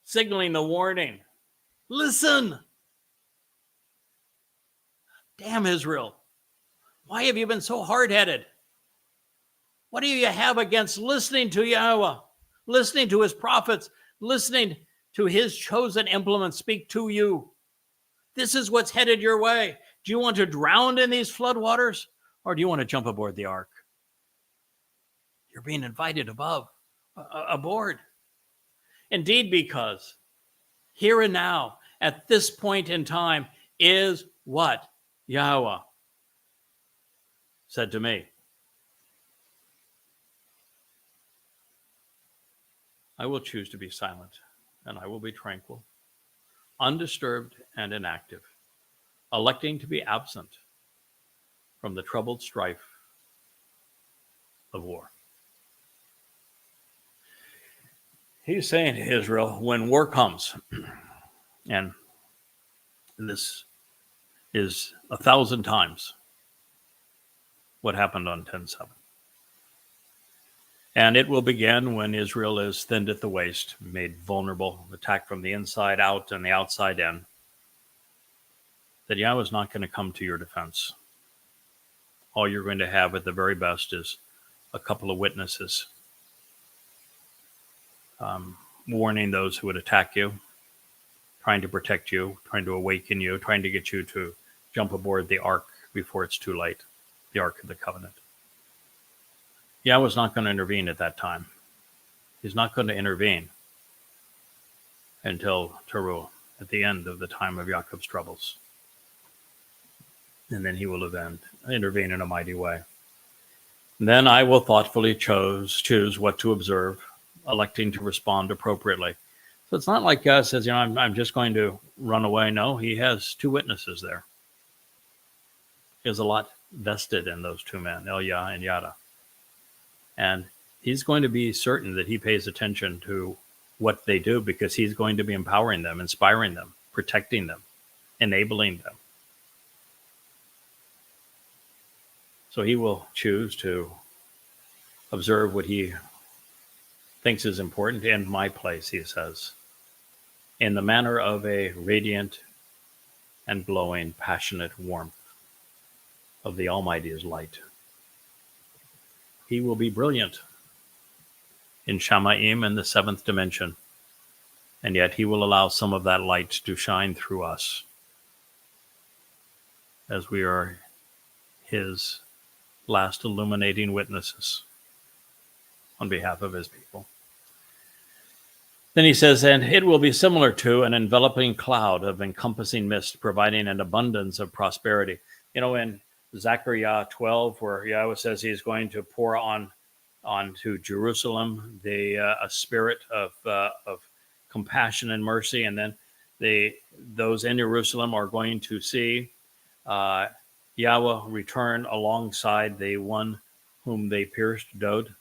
signaling the warning, listen. Damn Israel. Why have you been so hard-headed? What do you have against listening to Yahweh, listening to his prophets, listening to his chosen implements speak to you? This is what's headed your way. Do you want to drown in these floodwaters, or do you want to jump aboard the ark? You're being invited aboard. Indeed, because here and now, at this point in time, is what Yahweh said to me. I will choose to be silent, and I will be tranquil, undisturbed and inactive, electing to be absent from the troubled strife of war. He's saying to Israel, when war comes, and this is 1,000 times what happened on 10/7. And it will begin when Israel is thinned at the waist, made vulnerable, attacked from the inside out and the outside in, that Yahweh is not going to come to your defense. All you're going to have at the very best is a couple of witnesses warning those who would attack you, trying to protect you, trying to awaken you, trying to get you to jump aboard the ark before it's too late, the Ark of the Covenant. Yahweh's not going to intervene at that time. He's not going to intervene until Towrah, at the end of the time of Jacob's troubles. And then he will intervene in a mighty way. And then I will thoughtfully choose what to observe, electing to respond appropriately. So it's not like God says, I'm just going to run away. No, he has two witnesses there. He has a lot vested in those two men, Elia and Yada. And he's going to be certain that he pays attention to what they do, because he's going to be empowering them, inspiring them, protecting them, enabling them. So he will choose to observe what he thinks is important in my place, he says, in the manner of a radiant and glowing, passionate warmth of the Almighty's light. He will be brilliant in Shamaim in the seventh dimension, and yet he will allow some of that light to shine through us as we are his last illuminating witnesses on behalf of his people. Then he says, and it will be similar to an enveloping cloud of encompassing mist, providing an abundance of prosperity. In Zechariah 12, where Yahweh says he's going to pour onto Jerusalem a spirit of compassion and mercy, and then those in Jerusalem are going to see Yahweh return alongside the one whom they pierced, Dod,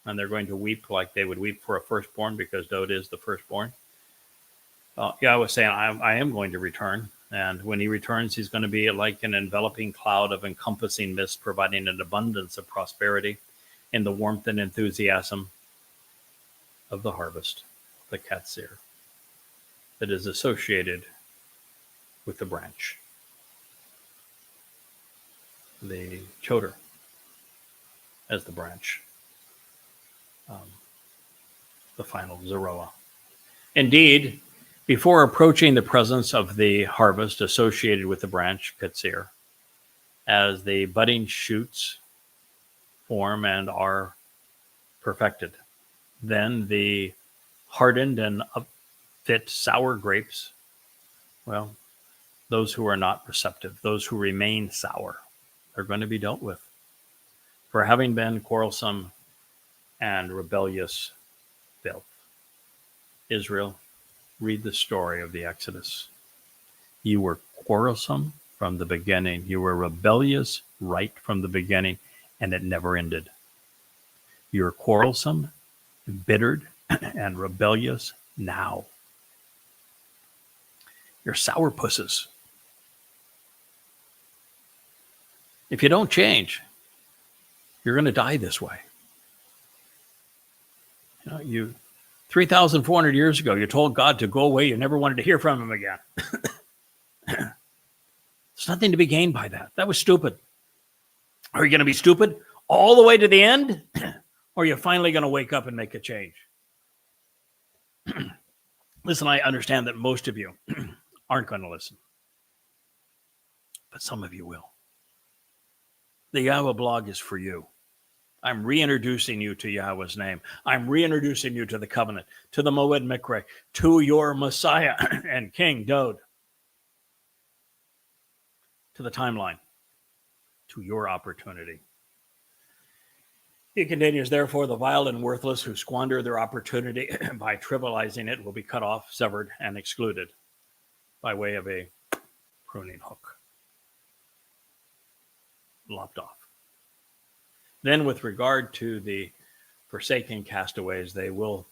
and they're going to weep like they would weep for a firstborn, because Dod is the firstborn. Yahweh is saying, I am going to return, and when he returns, he's going to be like an enveloping cloud of encompassing mist, providing an abundance of prosperity in the warmth and enthusiasm of the harvest, the katsir, that is associated with the branch, the choder as the branch, the final zeroah. Indeed, before approaching the presence of the harvest associated with the branch, katsir, as the budding shoots form and are perfected, then the hardened and fit sour grapes, well, those who are not receptive, those who remain sour, are going to be dealt with for having been quarrelsome and rebellious filth. Israel, read the story of the Exodus. You were quarrelsome from the beginning. You were rebellious right from the beginning, and it never ended. You're quarrelsome, embittered, and rebellious now. You're sourpusses. If you don't change, you're going to die this way. 3,400 years ago, you told God to go away. You never wanted to hear from him again. There's nothing to be gained by that. That was stupid. Are you going to be stupid all the way to the end? Or are you finally going to wake up and make a change? Listen, I understand that most of you aren't going to listen, but some of you will. The Yahweh blog is for you. I'm reintroducing you to Yahweh's name. I'm reintroducing you to the covenant, to the Moed Mikre, to your Messiah and King Dod, to the timeline, to your opportunity. He continues, therefore, the vile and worthless who squander their opportunity by trivializing it will be cut off, severed, and excluded by way of a pruning hook. Lopped off. Then with regard to the forsaken castaways, they will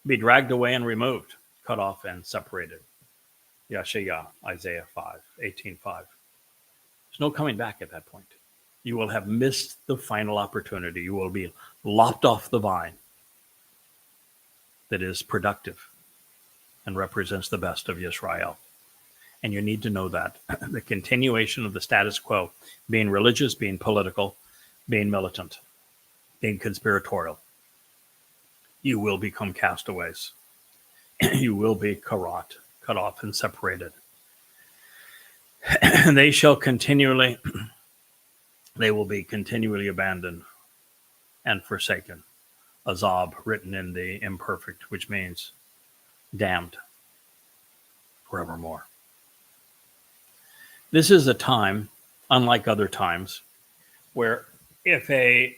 be dragged away and removed, cut off and separated. Yashayah, Isaiah 18:5. There's no coming back at that point. You will have missed the final opportunity. You will be lopped off the vine that is productive and represents the best of Yisrael. And you need to know that. The continuation of the status quo, being religious, being political, being militant, being conspiratorial, you will become castaways. You will be karat. cut off and separated. They will be continually abandoned and forsaken. Azab, written in the imperfect, which means damned forevermore. This is a time, unlike other times, where if a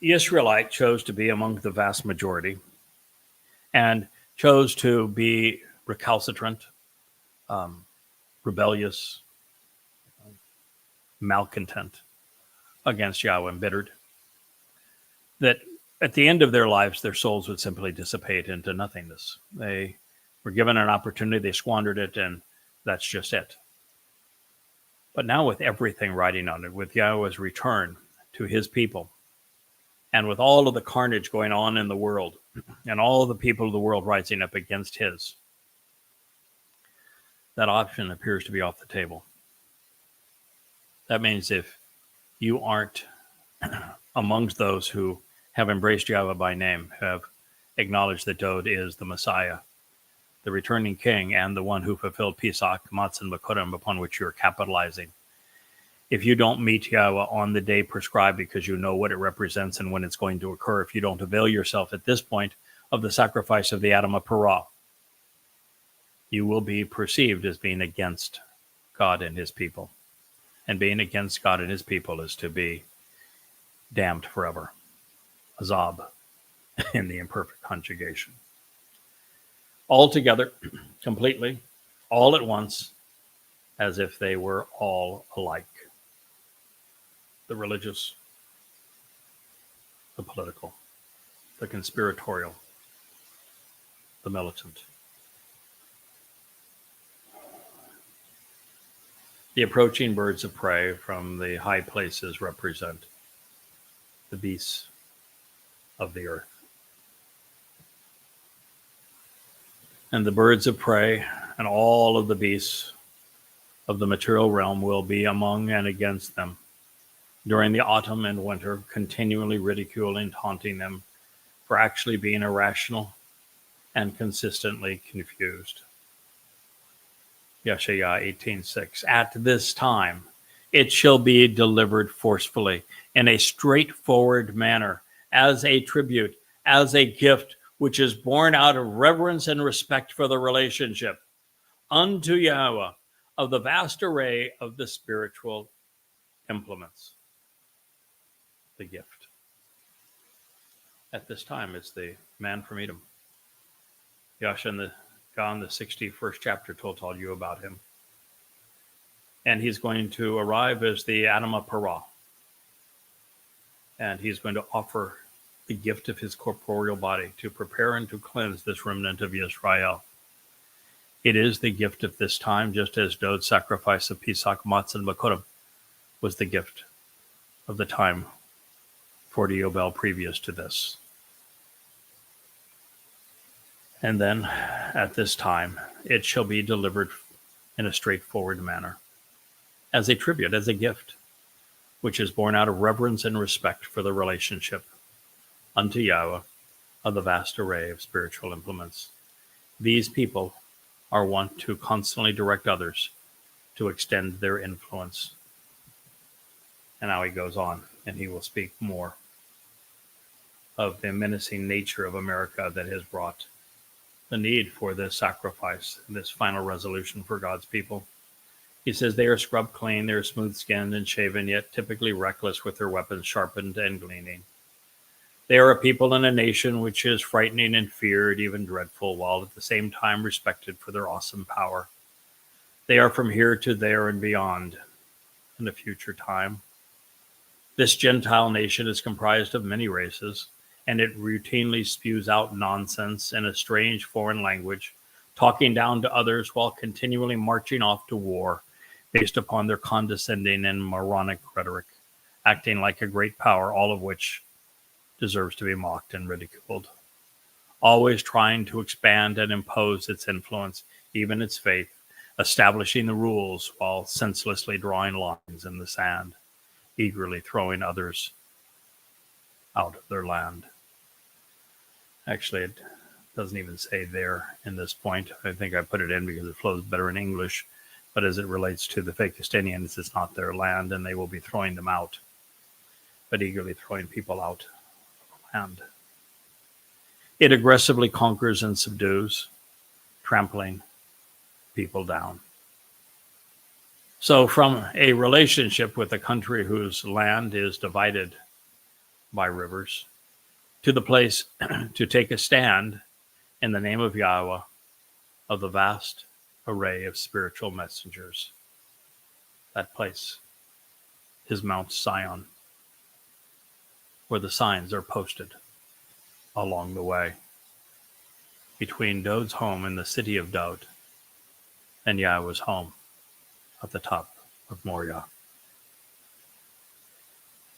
Israelite chose to be among the vast majority and chose to be recalcitrant, rebellious, malcontent against Yahweh, embittered, that at the end of their lives, their souls would simply dissipate into nothingness. They were given an opportunity, they squandered it, and that's just it. But now with everything riding on it, with Yahweh's return to his people, and with all of the carnage going on in the world, and all of the people of the world rising up against his, that option appears to be off the table. That means if you aren't amongst those who have embraced Yahweh by name, have acknowledged that Dod is the Messiah, the returning king, and the one who fulfilled Pesach, Matzah, and Bekurim, upon which you're capitalizing. If you don't meet Yahweh on the day prescribed because you know what it represents and when it's going to occur, if you don't avail yourself at this point of the sacrifice of the Adam of Parah, you will be perceived as being against God and his people. And being against God and his people is to be damned forever. Azab in the imperfect conjugation. All together, completely, all at once, as if they were all alike. The religious, the political, the conspiratorial, the militant. The approaching birds of prey from the high places represent the beasts of the earth. And the birds of prey and all of the beasts of the material realm will be among and against them during the autumn and winter, continually ridiculing, taunting them for actually being irrational and consistently confused. Yeshayah 18:6. At this time, it shall be delivered forcefully in a straightforward manner, as a tribute, as a gift, which is born out of reverence and respect for the relationship unto Yahweh of the vast array of the spiritual implements. The gift. At this time, it's the man from Edom. Yasha in the 61st chapter told you about him. And he's going to arrive as the Adam of Parah. And he's going to offer the gift of his corporeal body to prepare and to cleanse this remnant of Israel. It is the gift of this time, just as Dod's sacrifice of Pesach, Matzah, and Bekurim was the gift of the time 40 Yobel previous to this. And then, at this time, it shall be delivered in a straightforward manner, as a tribute, as a gift, which is born out of reverence and respect for the relationship unto Yahweh of the vast array of spiritual implements. These people are wont to constantly direct others to extend their influence. And now he goes on, and he will speak more of the menacing nature of America that has brought the need for this sacrifice, this final resolution for God's people. He says they are scrubbed clean, they are smooth-skinned and shaven, yet typically reckless with their weapons sharpened and gleaming. They are a people and a nation which is frightening and feared, even dreadful, while at the same time respected for their awesome power. They are from here to there and beyond in the future time. This Gentile nation is comprised of many races, and it routinely spews out nonsense in a strange foreign language, talking down to others while continually marching off to war based upon their condescending and moronic rhetoric, acting like a great power, all of which deserves to be mocked and ridiculed. Always trying to expand and impose its influence, even its faith, establishing the rules while senselessly drawing lines in the sand, eagerly throwing others out of their land. Actually, doesn't even say there in this point. I think I put it in because it flows better in English. But as it relates to the Twistianians, it's not their land, and they will be throwing them out, but eagerly throwing people out of the land. It aggressively conquers and subdues, trampling people down. So from a relationship with a country whose land is divided by rivers, to the place to take a stand in the name of Yahweh, of the vast array of spiritual messengers. That place is Mount Zion, where the signs are posted along the way between Dod's home in the city of Dod and Yahweh's home at the top of Moriah.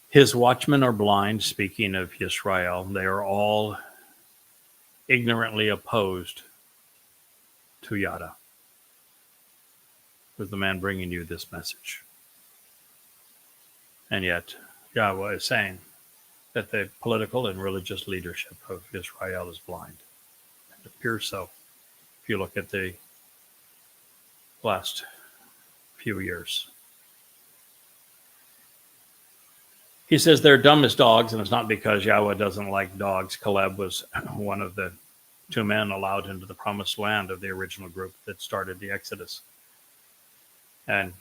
His watchmen are blind, speaking of Yisrael. They are all ignorantly opposed to Yada, who's the man bringing you this message. And yet, Yahweh is saying that the political and religious leadership of Israel is blind. It appears so if you look at the last few years. He says they're dumb as dogs, and it's not because Yahweh doesn't like dogs. Caleb was one of the two men allowed into the promised land of the original group that started the Exodus. And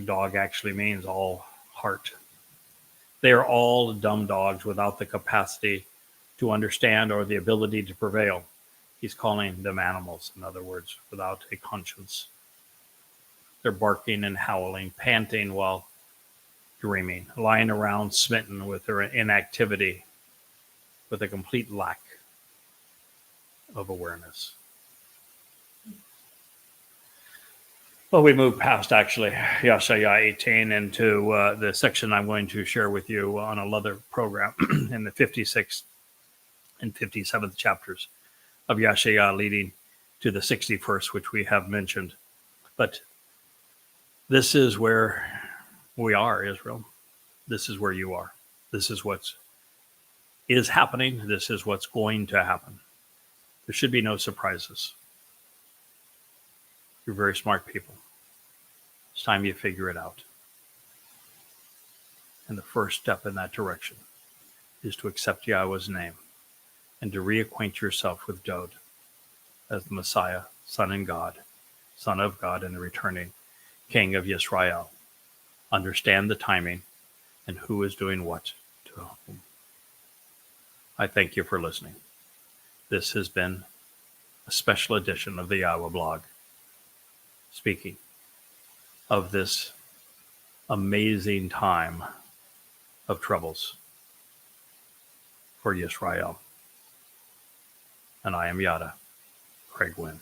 dog actually means all heart. They are all dumb dogs without the capacity to understand or the ability to prevail. He's calling them animals, in other words, without a conscience. They're barking and howling, panting while dreaming, lying around smitten with their inactivity, with a complete lack of awareness. Well, we move past actually Yeshaya 18 into the section I'm going to share with you on another program in the 56th and 57th chapters of Yeshaya, leading to the 61st, which we have mentioned. But this is where we are, Israel. This is where you are. This is what is happening. This is what's going to happen. There should be no surprises. You're very smart people. It's time you figure it out. And the first step in that direction is to accept Yahweh's name and to reacquaint yourself with Dod as the Messiah, Son of God, and the returning King of Yisrael. Understand the timing and who is doing what to whom. I thank you for listening. This has been a special edition of the Yahowah blog, speaking of this amazing time of troubles for Yisrael. And I am Yada, Craig Winn.